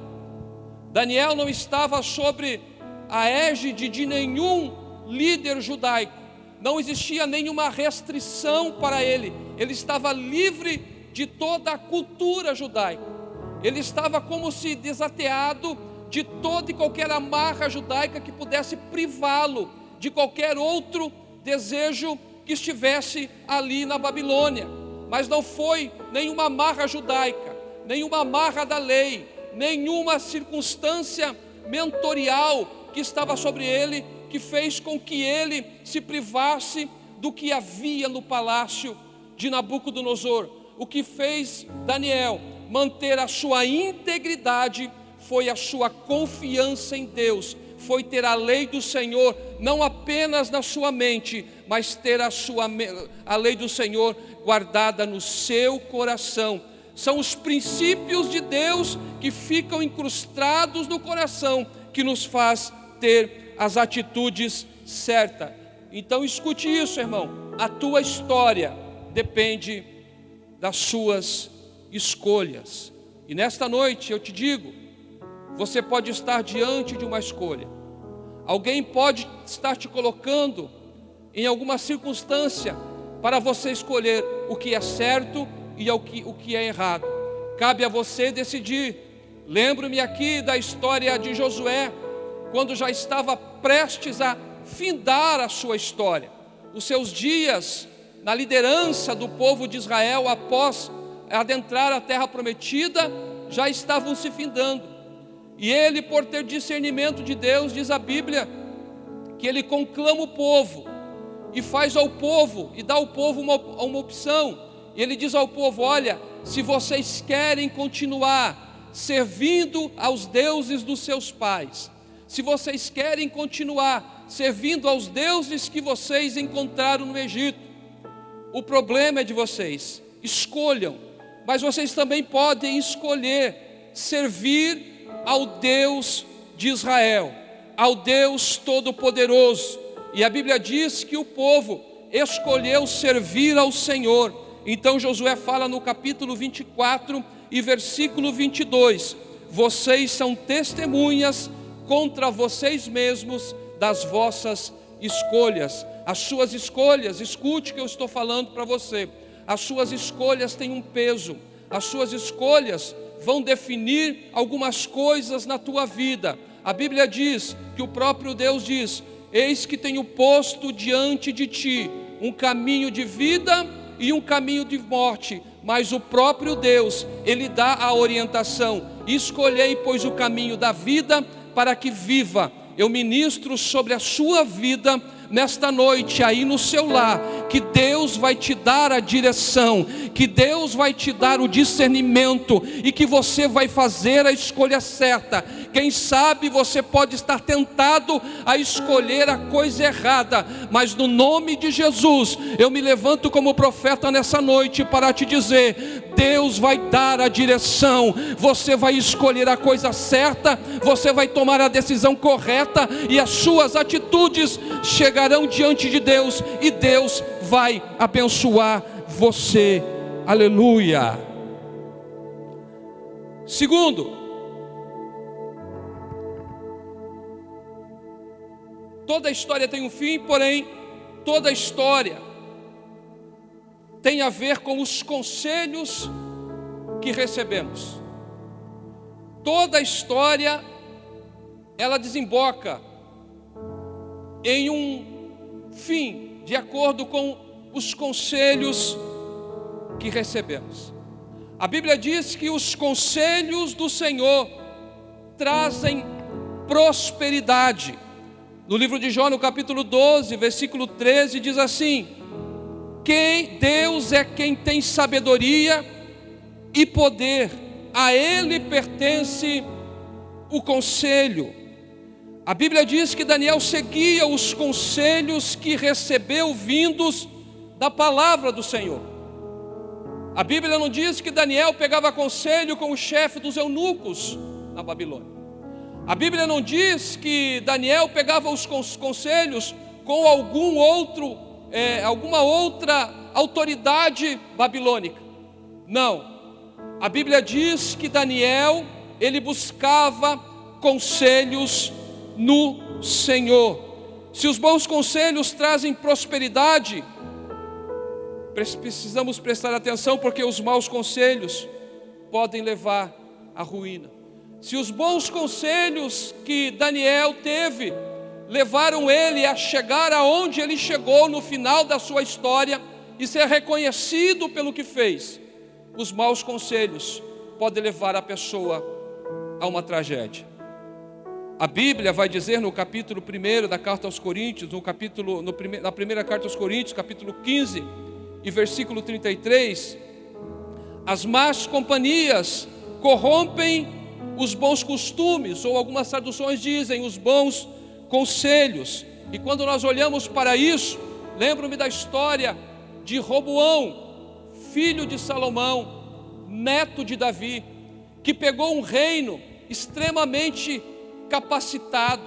Daniel não estava sobre a égide de nenhum líder judaico. Não existia nenhuma restrição para ele. Ele estava livre de toda a cultura judaica. Ele estava como se desateado de toda e qualquer amarra judaica que pudesse privá-lo de qualquer outro desejo que estivesse ali na Babilônia. Mas não foi nenhuma amarra judaica, nenhuma amarra da lei, nenhuma circunstância mentorial que estava sobre ele, que fez com que ele se privasse do que havia no palácio de Nabucodonosor. O que fez Daniel manter a sua integridade foi a sua confiança em Deus, foi ter a lei do Senhor não apenas na sua mente, mas ter a lei do Senhor guardada no seu coração. São os princípios de Deus que ficam incrustados no coração, que nos faz ter as atitudes certas. Então escute isso, irmão, a tua história depende das suas escolhas. E nesta noite eu te digo, você pode estar diante de uma escolha. Alguém pode estar te colocando em alguma circunstância para você escolher o que é certo e o que é errado. Cabe a você decidir. Lembro-me aqui da história de Josué, quando já estava prestes a findar a sua história. Os seus dias na liderança do povo de Israel, após adentrar a terra prometida, já estavam se findando. E ele, por ter discernimento de Deus, diz a Bíblia, que ele conclama o povo, e faz ao povo, e dá ao povo uma opção. E ele diz ao povo: olha, se vocês querem continuar servindo aos deuses dos seus pais, se vocês querem continuar servindo aos deuses que vocês encontraram no Egito, o problema é de vocês, escolham. Mas vocês também podem escolher servir ao Deus de Israel, ao Deus Todo-Poderoso. E a Bíblia diz que o povo escolheu servir ao Senhor. Então Josué fala no capítulo 24 e versículo 22: vocês são testemunhas contra vocês mesmos das vossas escolhas. As suas escolhas, escute o que eu estou falando para você, as suas escolhas têm um peso, as suas escolhas vão definir algumas coisas na tua vida. A Bíblia diz que o próprio Deus diz: eis que tenho posto diante de ti um caminho de vida e um caminho de morte. Mas o próprio Deus, Ele dá a orientação: escolhei, pois, o caminho da vida para que viva. Eu ministro sobre a sua vida nesta noite, aí no seu lar, que Deus vai te dar a direção, que Deus vai te dar o discernimento e que você vai fazer a escolha certa. Quem sabe você pode estar tentado a escolher a coisa errada, mas no nome de Jesus, eu me levanto como profeta nessa noite para te dizer: Deus vai dar a direção, você vai escolher a coisa certa, você vai tomar a decisão correta e as suas atitudes chegarão diante de Deus e Deus vai abençoar você. Aleluia. Segundo, toda história tem um fim, porém toda história tem a ver com os conselhos que recebemos. Toda história, ela desemboca em um fim, de acordo com os conselhos que recebemos. A Bíblia diz que os conselhos do Senhor trazem prosperidade. No livro de Jó, no capítulo 12, versículo 13, diz assim: Deus é quem tem sabedoria e poder, a Ele pertence o conselho. A Bíblia diz que Daniel seguia os conselhos que recebeu vindos da palavra do Senhor. A Bíblia não diz que Daniel pegava conselho com o chefe dos eunucos na Babilônia. A Bíblia não diz que Daniel pegava os conselhos com alguma outra autoridade babilônica. Não. A Bíblia diz que Daniel, ele buscava conselhos no Senhor. Se os bons conselhos trazem prosperidade, precisamos prestar atenção, porque os maus conselhos podem levar à ruína. Se os bons conselhos que Daniel teve levaram ele a chegar aonde ele chegou no final da sua história e ser reconhecido pelo que fez, os maus conselhos podem levar a pessoa a uma tragédia. A Bíblia vai dizer no capítulo 1 da carta aos Coríntios, na primeira carta aos Coríntios, capítulo 15 e versículo 33, as más companhias corrompem os bons costumes, ou algumas traduções dizem os bons conselhos. E quando nós olhamos para isso, lembro-me da história de Roboão, filho de Salomão, neto de Davi, que pegou um reino extremamente capacitado,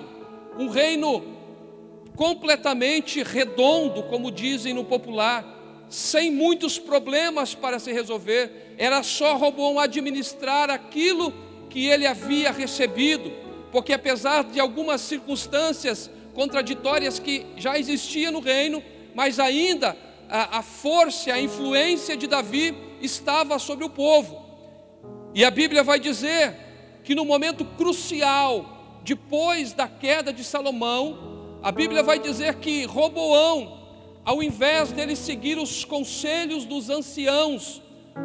um reino completamente redondo, como dizem no popular, sem muitos problemas para se resolver. Era só Roboão administrar aquilo que ele havia recebido, porque apesar de algumas circunstâncias contraditórias que já existiam no reino, mas ainda a força, a influência de Davi estava sobre o povo. E a Bíblia vai dizer que no momento crucial, depois da queda de Salomão, a Bíblia vai dizer que Roboão, ao invés dele seguir os conselhos dos anciãos,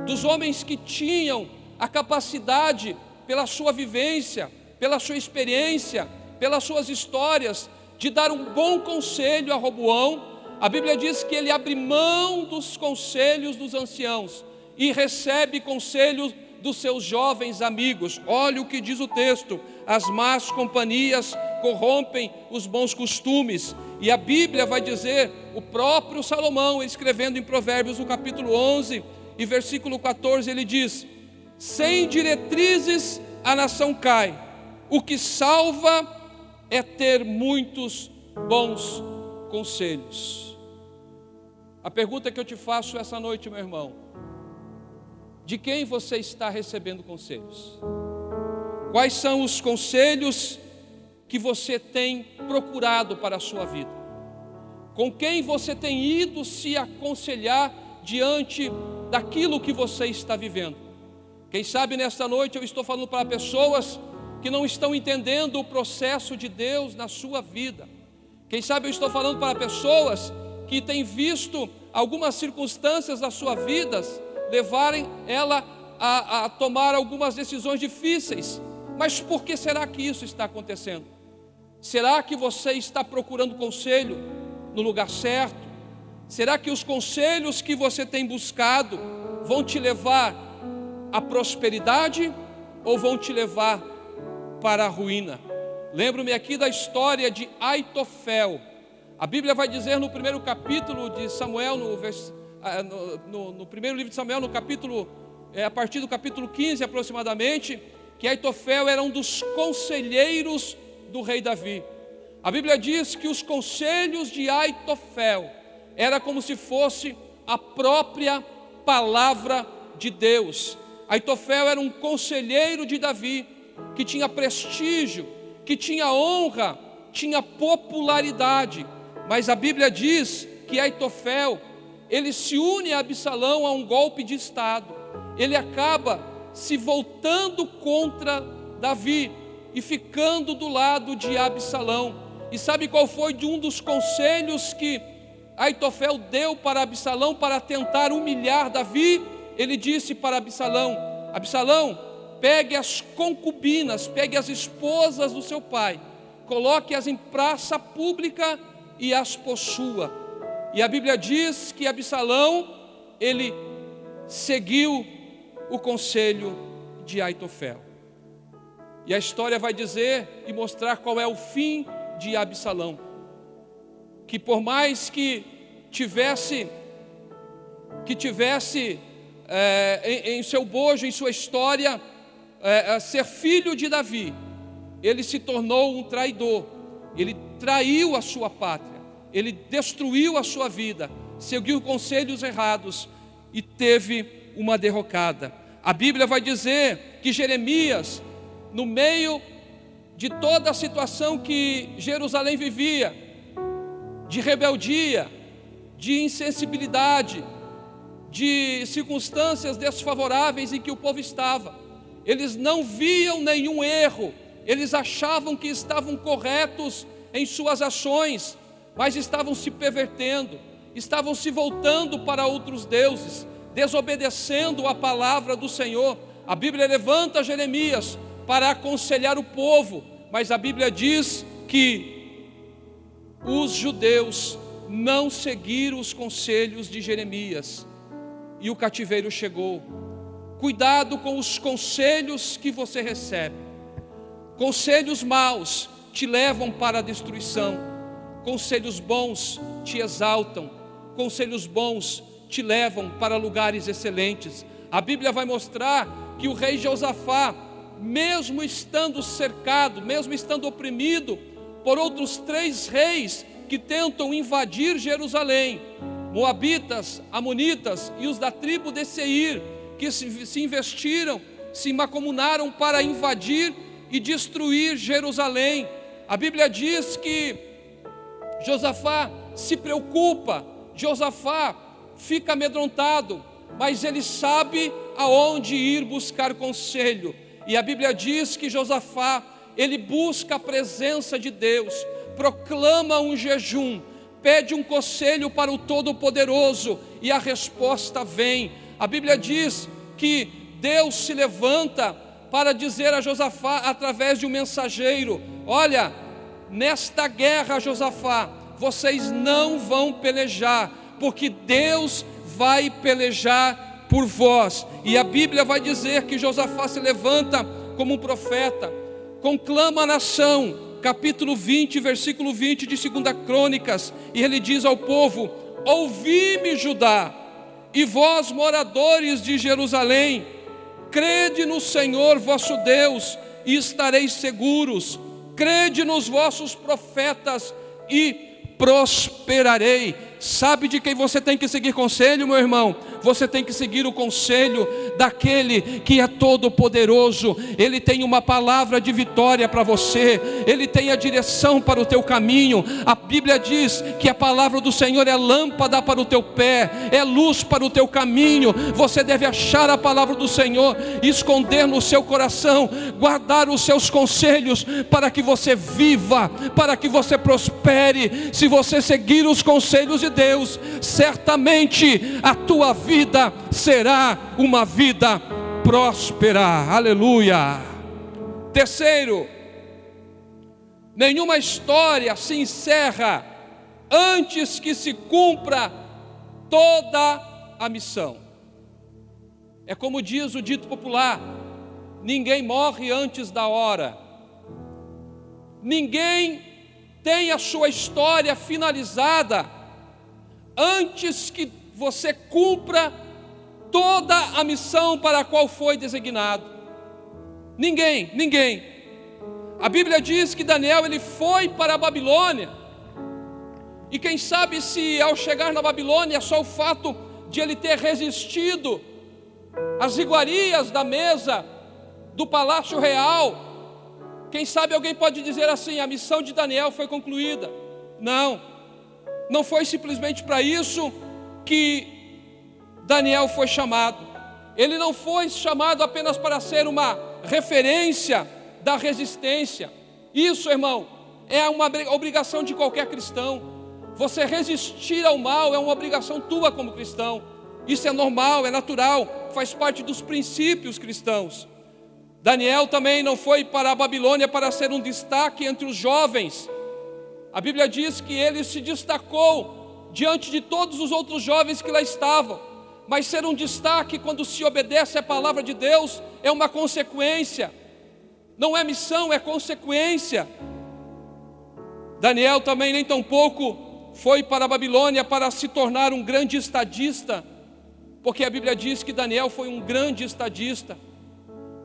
dos homens que tinham a capacidade, pela sua vivência, pela sua experiência, pelas suas histórias, de dar um bom conselho a Roboão, a Bíblia diz que ele abre mão dos conselhos dos anciãos e recebe conselhos dos seus jovens amigos. Olha o que diz o texto: as más companhias corrompem os bons costumes. E a Bíblia vai dizer, o próprio Salomão, escrevendo em Provérbios, no capítulo 11 e versículo 14, ele diz: sem diretrizes a nação cai, o que salva é ter muitos bons conselhos. A pergunta que eu te faço essa noite, meu irmão: de quem você está recebendo conselhos? Quais são os conselhos que você tem procurado para a sua vida? Com quem você tem ido se aconselhar diante daquilo que você está vivendo? Quem sabe nesta noite eu estou falando para pessoas que não estão entendendo o processo de Deus na sua vida. Quem sabe eu estou falando para pessoas que têm visto algumas circunstâncias da sua vida levarem ela a tomar algumas decisões difíceis. Mas por que será que isso está acontecendo? Será que você está procurando conselho no lugar certo? Será que os conselhos que você tem buscado vão te levar à prosperidade ou vão te levar para a ruína? Lembro-me aqui da história de Aitofel. A Bíblia vai dizer no primeiro capítulo de Samuel, no primeiro livro de Samuel, no capítulo, a partir do capítulo 15 aproximadamente, que Aitofel era um dos conselheiros do rei Davi. A Bíblia diz que os conselhos de Aitofel era como se fosse a própria palavra de Deus. Aitofel era um conselheiro de Davi, que tinha prestígio, que tinha honra, tinha popularidade. Mas a Bíblia diz que Aitofel, ele se une a Absalão a um golpe de estado. Ele acaba se voltando contra Davi e ficando do lado de Absalão. E sabe qual foi um dos conselhos que Aitofel deu para Absalão para tentar humilhar Davi? Ele disse para Absalão: Absalão, pegue as concubinas, pegue as esposas do seu pai, coloque-as em praça pública e as possua. E a Bíblia diz que Absalão, ele seguiu o conselho de Aitofel. E a história vai dizer e mostrar qual é o fim de Absalão, que por mais que tivesse em seu bojo, em sua história, ser filho de Davi, ele se tornou um traidor. Ele traiu a sua pátria, ele destruiu a sua vida, seguiu conselhos errados e teve uma derrocada. A Bíblia vai dizer que Jeremias, no meio de toda a situação que Jerusalém vivia, de rebeldia, de insensibilidade, de circunstâncias desfavoráveis em que o povo estava, eles não viam nenhum erro, eles achavam que estavam corretos em suas ações, mas estavam se pervertendo, estavam se voltando para outros deuses, desobedecendo a palavra do Senhor. A Bíblia levanta Jeremias para aconselhar o povo, mas a Bíblia diz que os judeus não seguiram os conselhos de Jeremias e o cativeiro chegou. Cuidado com os conselhos que você recebe. Conselhos maus te levam para a destruição, conselhos bons te exaltam, conselhos bons te levam para lugares excelentes. A Bíblia vai mostrar que o rei Josafá, mesmo estando cercado, mesmo estando oprimido por outros 3 reis que tentam invadir Jerusalém, moabitas, amonitas e os da tribo de Seir, que se investiram, se mancomunaram para invadir e destruir Jerusalém. A Bíblia diz que Josafá se preocupa, Josafá fica amedrontado, mas ele sabe aonde ir buscar conselho. E a Bíblia diz que Josafá, ele busca a presença de Deus, proclama um jejum, pede um conselho para o Todo-Poderoso e a resposta vem. A Bíblia diz que Deus se levanta para dizer a Josafá através de um mensageiro: olha, nesta guerra, Josafá, vocês não vão pelejar, porque Deus vai pelejar por vós. E a Bíblia vai dizer que Josafá se levanta como um profeta, conclama a nação, capítulo 20, versículo 20 de 2 Crônicas, e ele diz ao povo: ouvi-me, Judá, e vós, moradores de Jerusalém, crede no Senhor vosso Deus e estareis seguros, crede nos vossos profetas e prosperarei. Sabe de quem você tem que seguir conselho, meu irmão? Você tem que seguir o conselho daquele que é todo poderoso. Ele tem uma palavra de vitória para você. Ele tem a direção para o teu caminho. A Bíblia diz que a palavra do Senhor é lâmpada para o teu pé, é luz para o teu caminho. Você deve achar a palavra do Senhor, esconder no seu coração, guardar os seus conselhos, para que você viva, para que você prospere. Se você seguir os conselhos de Deus, certamente a tua vida será uma vida próspera. Aleluia. Terceiro, nenhuma história se encerra antes que se cumpra toda a missão. É como diz o dito popular: ninguém morre antes da hora. Ninguém tem a sua história finalizada antes que você cumpra toda a missão para a qual foi designado. Ninguém. A Bíblia diz que Daniel, ele foi para a Babilônia, e quem sabe se ao chegar na Babilônia, só o fato de ele ter resistido às iguarias da mesa do palácio real, quem sabe alguém pode dizer assim: a missão de Daniel foi concluída. Não foi simplesmente para isso que Daniel foi chamado. Ele não foi chamado apenas para ser uma referência da resistência. Isso, irmão, é uma obrigação de qualquer cristão. Você resistir ao mal é uma obrigação tua como cristão. Isso é normal, é natural, faz parte dos princípios cristãos. Daniel também não foi para a Babilônia para ser um destaque entre os jovens. A Bíblia diz que ele se destacou diante de todos os outros jovens que lá estavam. Mas ser um destaque quando se obedece à palavra de Deus é uma consequência. Não é missão, é consequência. Daniel também nem tampouco foi para a Babilônia para se tornar um grande estadista, porque a Bíblia diz que Daniel foi um grande estadista.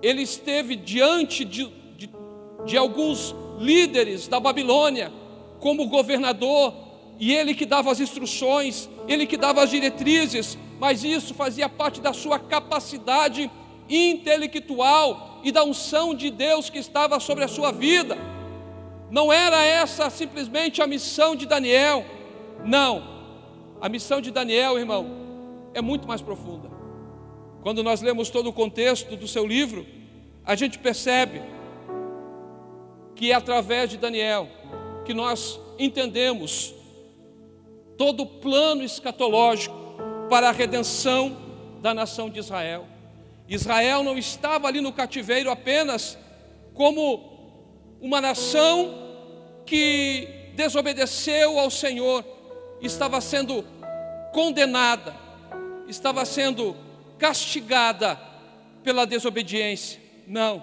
Ele esteve diante de alguns líderes da Babilônia como governador, e ele que dava as instruções, ele que dava as diretrizes, mas isso fazia parte da sua capacidade intelectual e da unção de Deus que estava sobre a sua vida. Não era essa simplesmente a missão de Daniel. Não, a missão de Daniel, irmão, é muito mais profunda. Quando nós lemos todo o contexto do seu livro, a gente percebe que é através de Daniel que nós entendemos todo o plano escatológico para a redenção da nação de Israel. Israel não estava ali no cativeiro apenas como uma nação que desobedeceu ao Senhor, estava sendo condenada, estava sendo castigada pela desobediência. Não,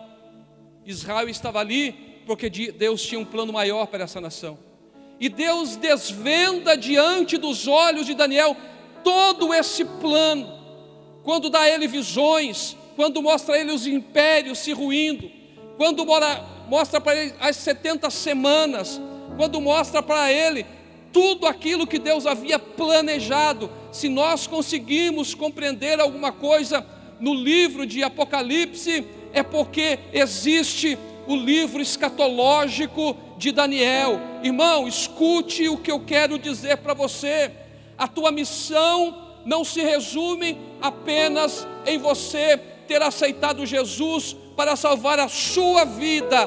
Israel estava ali porque Deus tinha um plano maior para essa nação. E Deus desvenda diante dos olhos de Daniel todo esse plano, quando dá a ele visões, quando mostra a ele os impérios se ruindo, quando mostra para ele as 70 semanas, quando mostra para ele tudo aquilo que Deus havia planejado. Se nós conseguimos compreender alguma coisa no livro de Apocalipse, é porque existe o livro escatológico de Daniel. Irmão, escute o que eu quero dizer para você. A tua missão não se resume apenas em você ter aceitado Jesus para salvar a sua vida.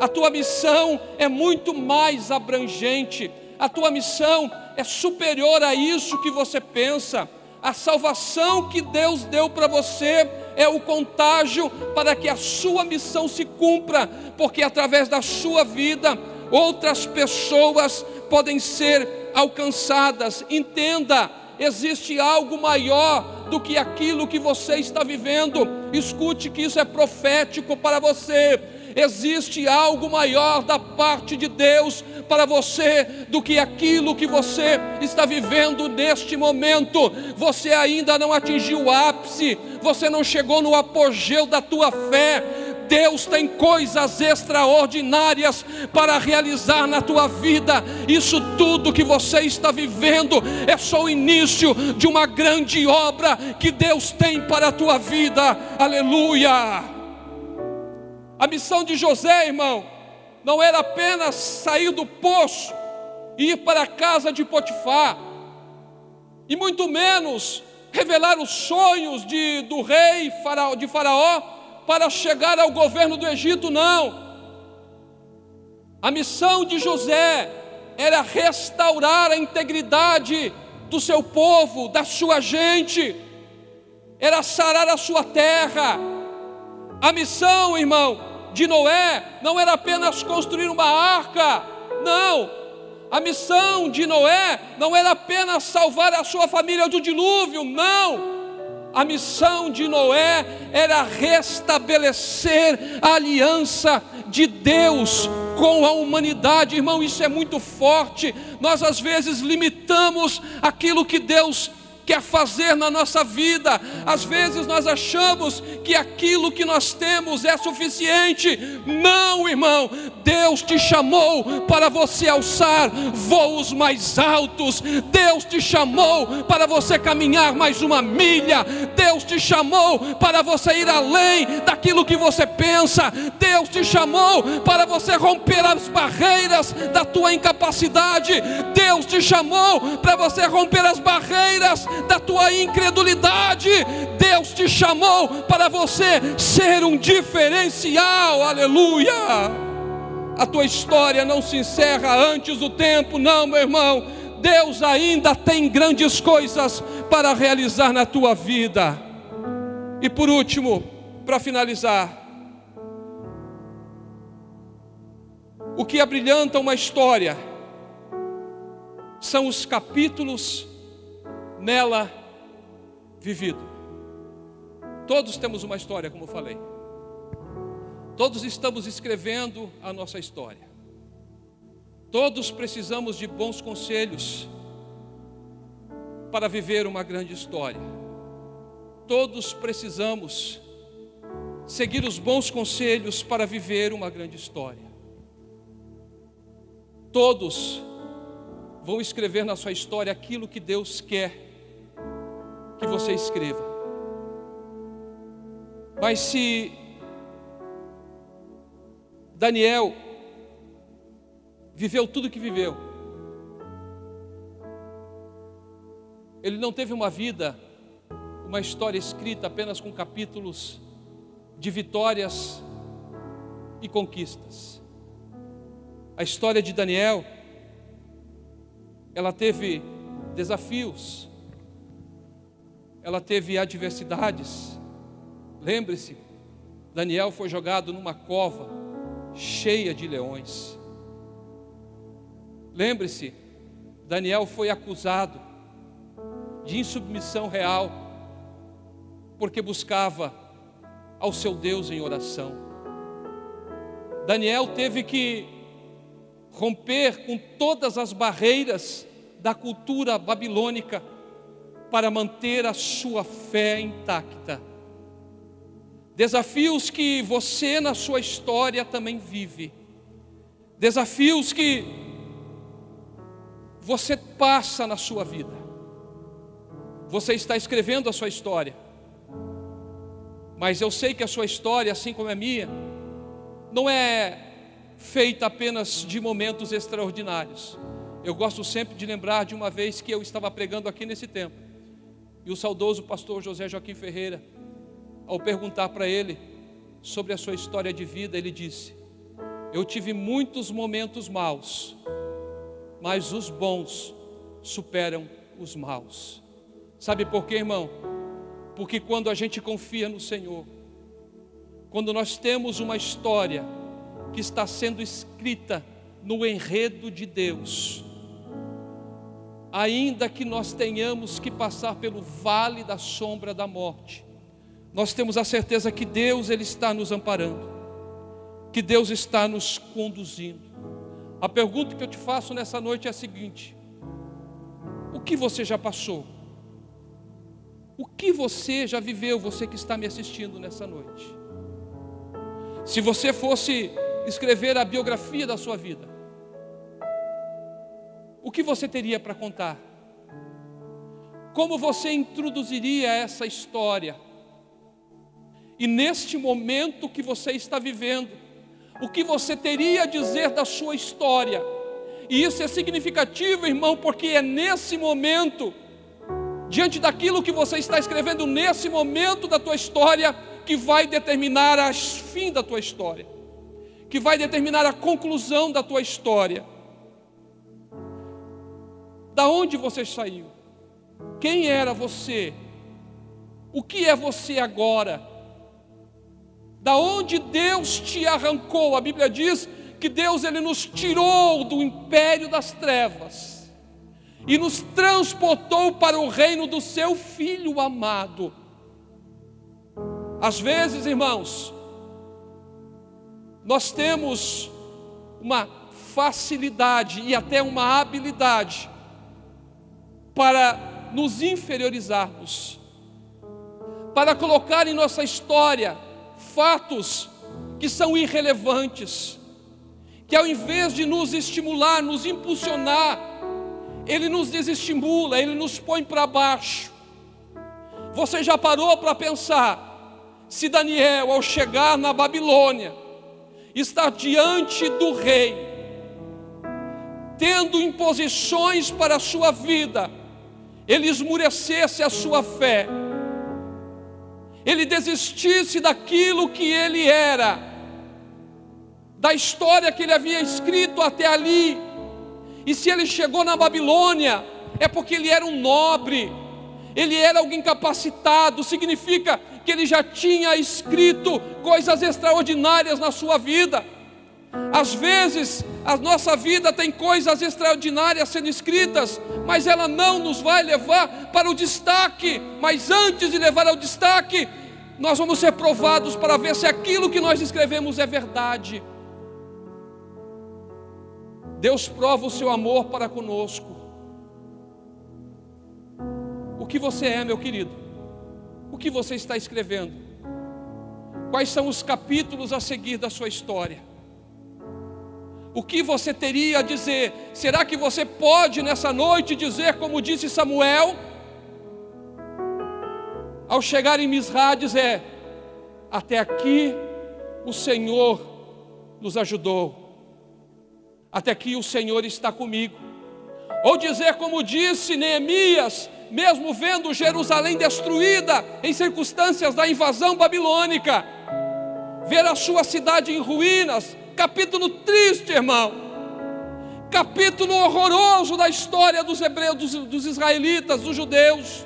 A tua missão é muito mais abrangente. A tua missão é superior a isso que você pensa. A salvação que Deus deu para você é o contágio para que a sua missão se cumpra, porque através da sua vida outras pessoas podem ser alcançadas. Entenda, existe algo maior do que aquilo que você está vivendo. Escute que isso é profético para você. Existe algo maior da parte de Deus para você do que aquilo que você está vivendo neste momento. Você ainda não atingiu o ápice, você não chegou no apogeu da tua fé. Deus tem coisas extraordinárias para realizar na tua vida. Isso tudo que você está vivendo é só o início de uma grande obra que Deus tem para a tua vida. Aleluia! A missão de José, irmão, não era apenas sair do poço e ir para a casa de Potifar, e muito menos revelar os sonhos do rei de Faraó para chegar ao governo do Egito, não. A missão de José era restaurar a integridade do seu povo, da sua gente, era sarar a sua terra. A missão, irmão, de Noé não era apenas construir uma arca, não. A missão de Noé não era apenas salvar a sua família do dilúvio, não. A missão de Noé era restabelecer a aliança de Deus com a humanidade. Irmão, isso é muito forte. Nós às vezes limitamos aquilo que Deus quer fazer na nossa vida. Às vezes nós achamos que aquilo que nós temos é suficiente. Não, irmão, Deus te chamou para você alçar voos mais altos. Deus te chamou para você caminhar mais uma milha. Deus te chamou para você ir além daquilo que você pensa. Deus te chamou para você romper as barreiras da tua incapacidade. Deus te chamou para você romper as barreiras da tua incredulidade. Deus te chamou para você ser um diferencial. Aleluia! A tua história não se encerra antes do tempo, não, meu irmão. Deus ainda tem grandes coisas para realizar na tua vida. E por último, para finalizar, o que abrilhanta uma história são os capítulos nela vivido. Todos temos uma história, como eu falei. Todos estamos escrevendo a nossa história. Todos precisamos de bons conselhos para viver uma grande história. Todos precisamos seguir os bons conselhos para viver uma grande história. Todos vão escrever na sua história aquilo que Deus quer que você escreva. Mas se Daniel viveu tudo o que viveu, ele não teve uma vida, uma história escrita apenas com capítulos de vitórias e conquistas. A história de Daniel, ela teve desafios, ela teve adversidades. Lembre-se, Daniel foi jogado numa cova cheia de leões. Lembre-se, Daniel foi acusado de insubmissão real, porque buscava ao seu Deus em oração. Daniel teve que romper com todas as barreiras da cultura babilônica para manter a sua fé intacta. Desafios que você na sua história também vive. Desafios que você passa na sua vida. Você está escrevendo a sua história. Mas eu sei que a sua história, assim como a minha, não é feita apenas de momentos extraordinários. Eu gosto sempre de lembrar de uma vez que eu estava pregando aqui nesse templo, e o saudoso pastor José Joaquim Ferreira, ao perguntar para ele sobre a sua história de vida, ele disse: eu tive muitos momentos maus, mas os bons superam os maus. Sabe por quê, irmão? Porque quando a gente confia no Senhor, quando nós temos uma história que está sendo escrita no enredo de Deus, ainda que nós tenhamos que passar pelo vale da sombra da morte, nós temos a certeza que Deus, Ele está nos amparando, que Deus está nos conduzindo. A pergunta que eu te faço nessa noite é a seguinte: o que você já passou? O que você já viveu, você que está me assistindo nessa noite? Se você fosse escrever a biografia da sua vida, o que você teria para contar? Como você introduziria essa história? E neste momento que você está vivendo, o que você teria a dizer da sua história? E isso é significativo, irmão, porque é nesse momento, diante daquilo que você está escrevendo, nesse momento da tua história, que vai determinar o fim da tua história, que vai determinar a conclusão da tua história. Da onde você saiu? Quem era você? O que é você agora? Da onde Deus te arrancou? A Bíblia diz que Deus, Ele nos tirou do império das trevas e nos transportou para o reino do seu Filho amado. Às vezes, irmãos, nós temos uma facilidade e até uma habilidade para nos inferiorizarmos, para colocar em nossa história fatos que são irrelevantes, que ao invés de nos estimular, nos impulsionar, ele nos desestimula, ele nos põe para baixo. Você já parou para pensar, se Daniel, ao chegar na Babilônia, está diante do rei, tendo imposições para a sua vida, ele esmurecesse a sua fé, ele desistisse daquilo que ele era, da história que ele havia escrito até ali, e se ele chegou na Babilônia, é porque ele era um nobre, ele era alguém capacitado, significa que ele já tinha escrito coisas extraordinárias na sua vida. Às vezes a nossa vida tem coisas extraordinárias sendo escritas, mas ela não nos vai levar para o destaque. Mas antes de levar ao destaque, nós vamos ser provados para ver se aquilo que nós escrevemos é verdade. Deus prova o seu amor para conosco. O que você é, meu querido? O que você está escrevendo? Quais são os capítulos a seguir da sua história? O que você teria a dizer? Será que você pode nessa noite dizer, como disse Samuel, ao chegar em Misrá, dizer: até aqui o Senhor nos ajudou, até aqui o Senhor está comigo. Ou dizer como disse Neemias, mesmo vendo Jerusalém destruída em circunstâncias da invasão babilônica, ver a sua cidade em ruínas. Capítulo triste, irmão, capítulo horroroso da história dos hebreus, dos israelitas, dos judeus.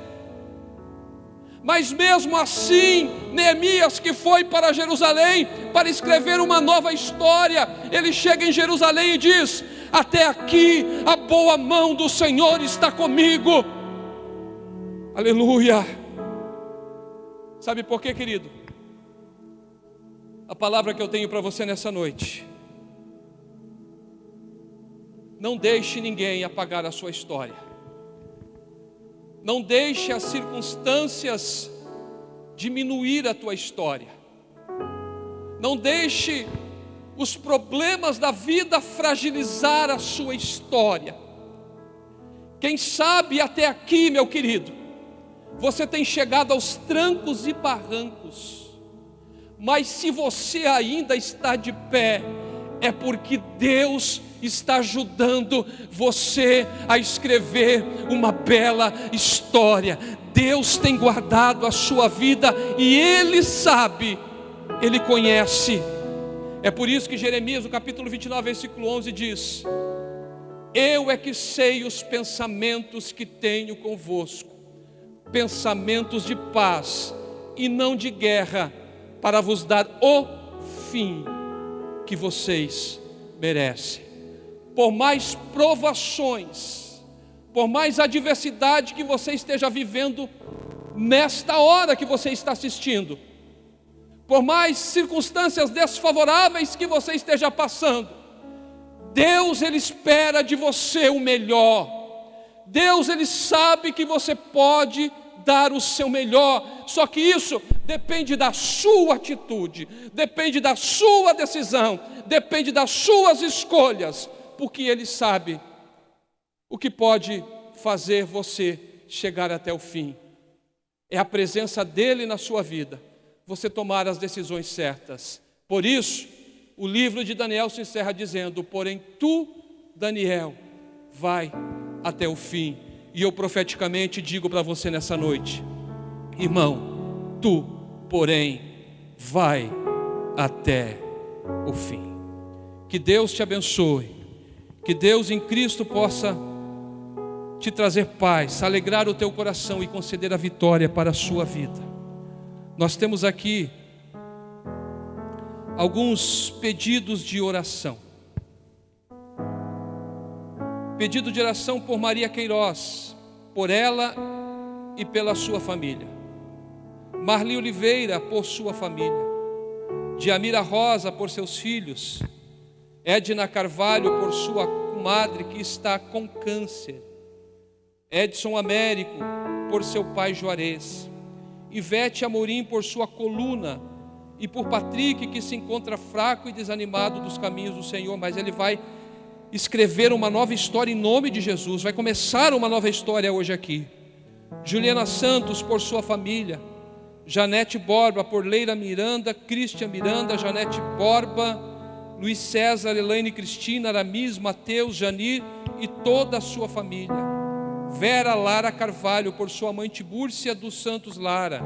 Mas mesmo assim, Neemias, que foi para Jerusalém para escrever uma nova história, ele chega em Jerusalém e diz: até aqui a boa mão do Senhor está comigo. Aleluia. Sabe por quê, querido? A palavra que eu tenho para você nessa noite: não deixe ninguém apagar a sua história. Não deixe as circunstâncias diminuir a tua história. Não deixe os problemas da vida fragilizar a sua história. Quem sabe até aqui, meu querido, você tem chegado aos trancos e barrancos, mas se você ainda está de pé, é porque Deus está ajudando você a escrever uma bela história. Deus tem guardado a sua vida e Ele sabe, Ele conhece. É por isso que Jeremias, no capítulo 29, versículo 11 diz: eu é que sei os pensamentos que tenho convosco, pensamentos de paz e não de guerra, para vos dar o fim que vocês merecem. Por mais provações, por mais adversidade que você esteja vivendo nesta hora que você está assistindo, por mais circunstâncias desfavoráveis que você esteja passando, Deus, Ele espera de você o melhor. Deus, Ele sabe que você pode dar o seu melhor, só que isso depende da sua atitude, depende da sua decisão, depende das suas escolhas, porque Ele sabe o que pode fazer você chegar até o fim. É a presença dEle na sua vida, você tomar as decisões certas. Por isso, o livro de Daniel se encerra dizendo: porém tu, Daniel, vai até o fim. E eu profeticamente digo para você nessa noite: irmão, tu, porém, vai até o fim. Que Deus te abençoe, que Deus em Cristo possa te trazer paz, alegrar o teu coração e conceder a vitória para a sua vida. Nós temos aqui alguns pedidos de oração. Pedido de oração por Maria Queiroz, por ela e pela sua família. Marli Oliveira, por sua família. Diamira Rosa, por seus filhos. Edna Carvalho, por sua comadre que está com câncer. Edson Américo, por seu pai Juarez. Ivete Amorim, por sua coluna. E por Patrick, que se encontra fraco e desanimado dos caminhos do Senhor, mas ele vai escrever uma nova história em nome de Jesus. Vai começar uma nova história hoje aqui. Juliana Santos, por sua família. Janete Borba, por Leila Miranda, Cristian Miranda, Janete Borba, Luiz César, Elaine Cristina, Aramis, Mateus, Janir e toda a sua família. Vera Lara Carvalho, por sua mãe Tibúrcia dos Santos Lara.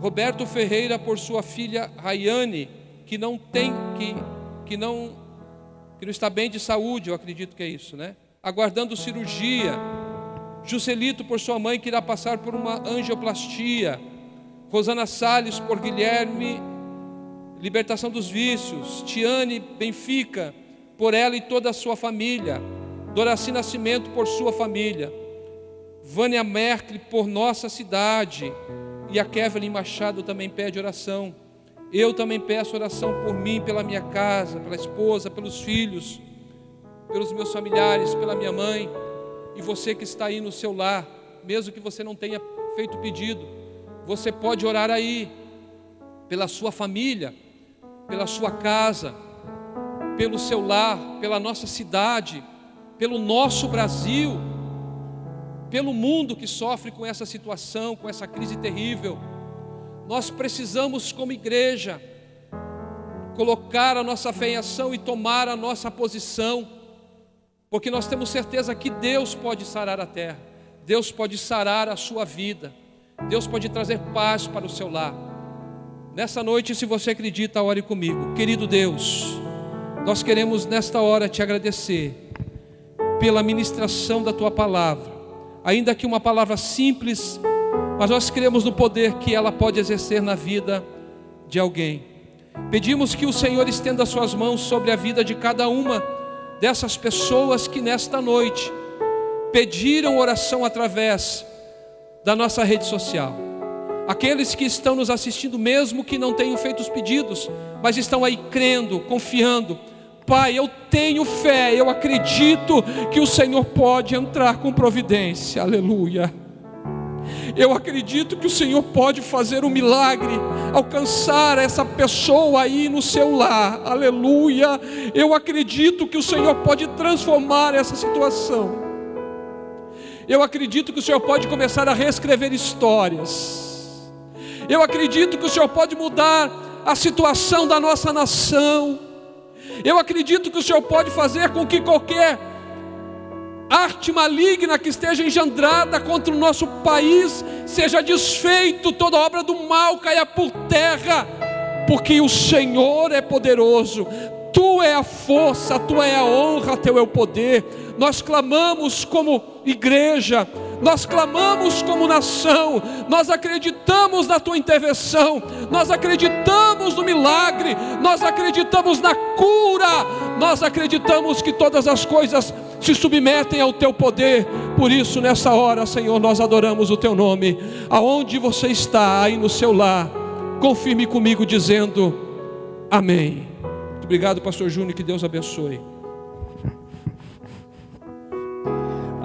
Roberto Ferreira, por sua filha Rayane, que não está bem de saúde, eu acredito que é isso, né? Aguardando cirurgia. Juscelito, por sua mãe, que irá passar por uma angioplastia. Rosana Salles, por Guilherme, libertação dos vícios. Tiane Benfica, por ela e toda a sua família. Doraci Nascimento, por sua família. Vânia Merkel, por nossa cidade. E a Kevin Machado também pede oração. Eu também peço oração por mim, pela minha casa, pela esposa, pelos filhos, pelos meus familiares, pela minha mãe. E você que está aí no seu lar, mesmo que você não tenha feito pedido, você pode orar aí, pela sua família, pela sua casa, pelo seu lar, pela nossa cidade, pelo nosso Brasil, pelo mundo que sofre com essa situação, com essa crise terrível. Nós precisamos, como igreja, colocar a nossa fé em ação e tomar a nossa posição, porque nós temos certeza que Deus pode sarar a terra, Deus pode sarar a sua vida, Deus pode trazer paz para o seu lar. Nessa noite, se você acredita, ore comigo. Querido Deus, nós queremos nesta hora te agradecer pela ministração da tua palavra, ainda que uma palavra simples, mas nós cremos no poder que ela pode exercer na vida de alguém. Pedimos que o Senhor estenda suas mãos sobre a vida de cada uma dessas pessoas que nesta noite pediram oração através da nossa rede social. Aqueles que estão nos assistindo, mesmo que não tenham feito os pedidos, mas estão aí crendo, confiando. Pai, eu tenho fé, eu acredito que o Senhor pode entrar com providência, aleluia. Eu acredito que o Senhor pode fazer um milagre, alcançar essa pessoa aí no seu lar, aleluia. Eu acredito que o Senhor pode transformar essa situação. Eu acredito que o Senhor pode começar a reescrever histórias. Eu acredito que o Senhor pode mudar a situação da nossa nação. Eu acredito que o Senhor pode fazer com que qualquer arte maligna que esteja engendrada contra o nosso país seja desfeito, toda obra do mal caia por terra, porque o Senhor é poderoso. Tu é a força, Tu é a honra, Teu é o poder. Nós clamamos como igreja, nós clamamos como nação, nós acreditamos na Tua intervenção, nós acreditamos no milagre, nós acreditamos na cura, nós acreditamos que todas as coisas se submetem ao Teu poder. Por isso nessa hora, Senhor, nós adoramos o Teu nome. Aonde você está aí no seu lar, confirme comigo dizendo amém. Muito obrigado, pastor Júnior, que Deus abençoe.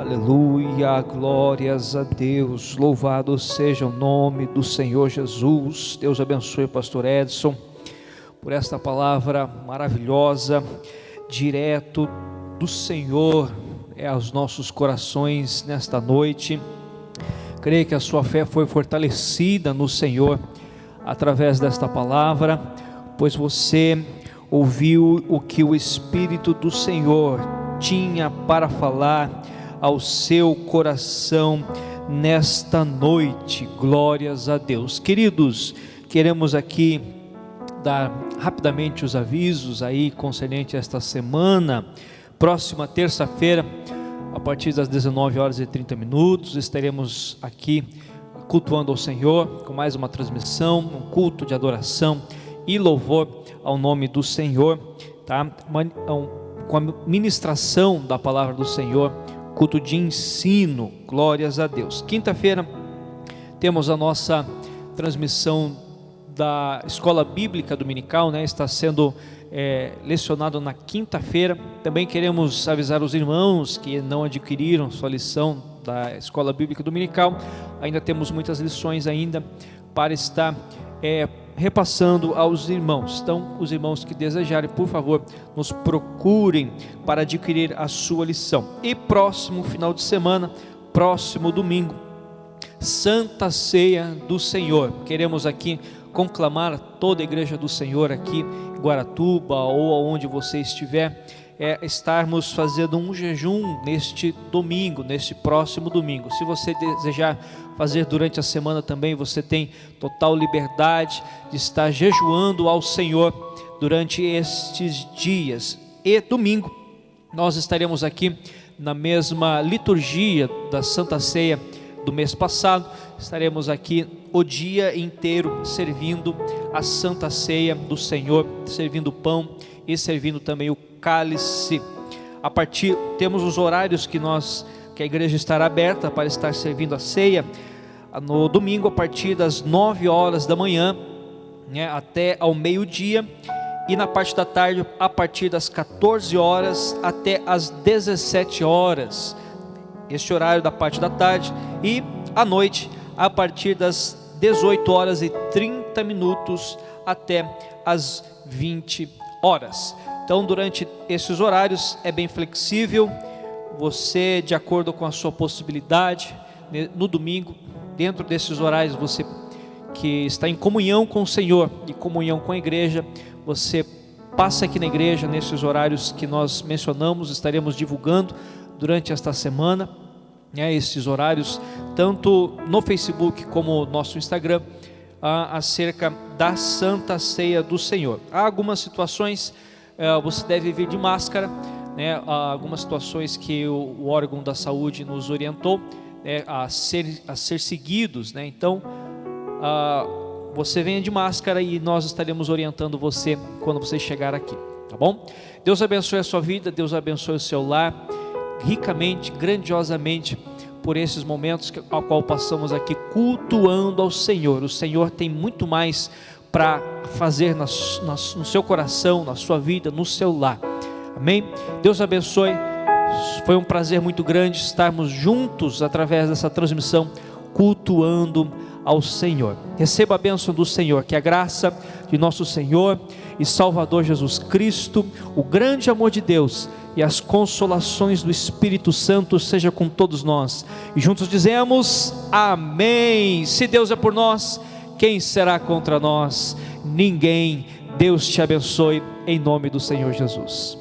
Aleluia, glórias a Deus, louvado seja o nome do Senhor Jesus. Deus abençoe o pastor Edson por esta palavra maravilhosa, direto do Senhor aos nossos corações nesta noite. Creio que a sua fé foi fortalecida no Senhor através desta palavra, pois você ouviu o que o Espírito do Senhor tinha para falar ao seu coração nesta noite. Glórias a Deus. Queridos, queremos aqui dar rapidamente os avisos aí concernente a esta semana. Próxima terça-feira, a partir das 19h30, estaremos aqui cultuando ao Senhor com mais uma transmissão, um culto de adoração e louvor ao nome do Senhor, tá? Com a ministração da palavra do Senhor, culto de ensino, glórias a Deus. Quinta-feira temos a nossa transmissão da Escola Bíblica Dominical, né? Está sendo lecionado na quinta-feira. Também queremos avisar os irmãos que não adquiriram sua lição da Escola Bíblica Dominical. Ainda temos muitas lições ainda para estar repassando aos irmãos. Então, os irmãos que desejarem, por favor, nos procurem para adquirir a sua lição. E próximo final de semana, próximo domingo, Santa Ceia do Senhor. Queremos aqui conclamar toda a igreja do Senhor aqui em Guaratuba ou onde você estiver, estarmos fazendo um jejum neste domingo, neste próximo domingo. Se você desejar fazer durante a semana também, você tem total liberdade de estar jejuando ao Senhor durante estes dias. E domingo nós estaremos aqui na mesma liturgia da Santa Ceia do mês passado. Estaremos aqui o dia inteiro servindo a Santa Ceia do Senhor, servindo o pão e servindo também o cálice. Temos os horários que a igreja estará aberta para estar servindo a ceia. No domingo, a partir das 9h da manhã, né, até ao meio-dia, e na parte da tarde, a partir das 14h até as 17h, este horário da parte da tarde, e à noite, a partir das 18h30 até as 20h. Então, durante esses horários é bem flexível, você, de acordo com a sua possibilidade, no domingo, dentro desses horários, você que está em comunhão com o Senhor e comunhão com a igreja, você passa aqui na igreja nesses horários que nós mencionamos. Estaremos divulgando durante esta semana, né, esses horários, tanto no Facebook como no nosso Instagram, acerca da Santa Ceia do Senhor. Há algumas situações, você deve vir de máscara, né, há algumas situações que o órgão da saúde nos orientou, né, a ser seguidos, né? Então, você venha de máscara e nós estaremos orientando você quando você chegar aqui, tá bom? Deus abençoe a sua vida, Deus abençoe o seu lar, ricamente, grandiosamente, por esses momentos ao qual passamos aqui cultuando ao Senhor. O Senhor tem muito mais para fazer no seu coração, na sua vida, no seu lar. Amém? Deus abençoe. Foi um prazer muito grande estarmos juntos através dessa transmissão, cultuando ao Senhor. Receba a bênção do Senhor, que a graça de nosso Senhor e Salvador Jesus Cristo, o grande amor de Deus e as consolações do Espírito Santo seja com todos nós. E juntos dizemos amém. Se Deus é por nós, quem será contra nós? Ninguém. Deus te abençoe em nome do Senhor Jesus.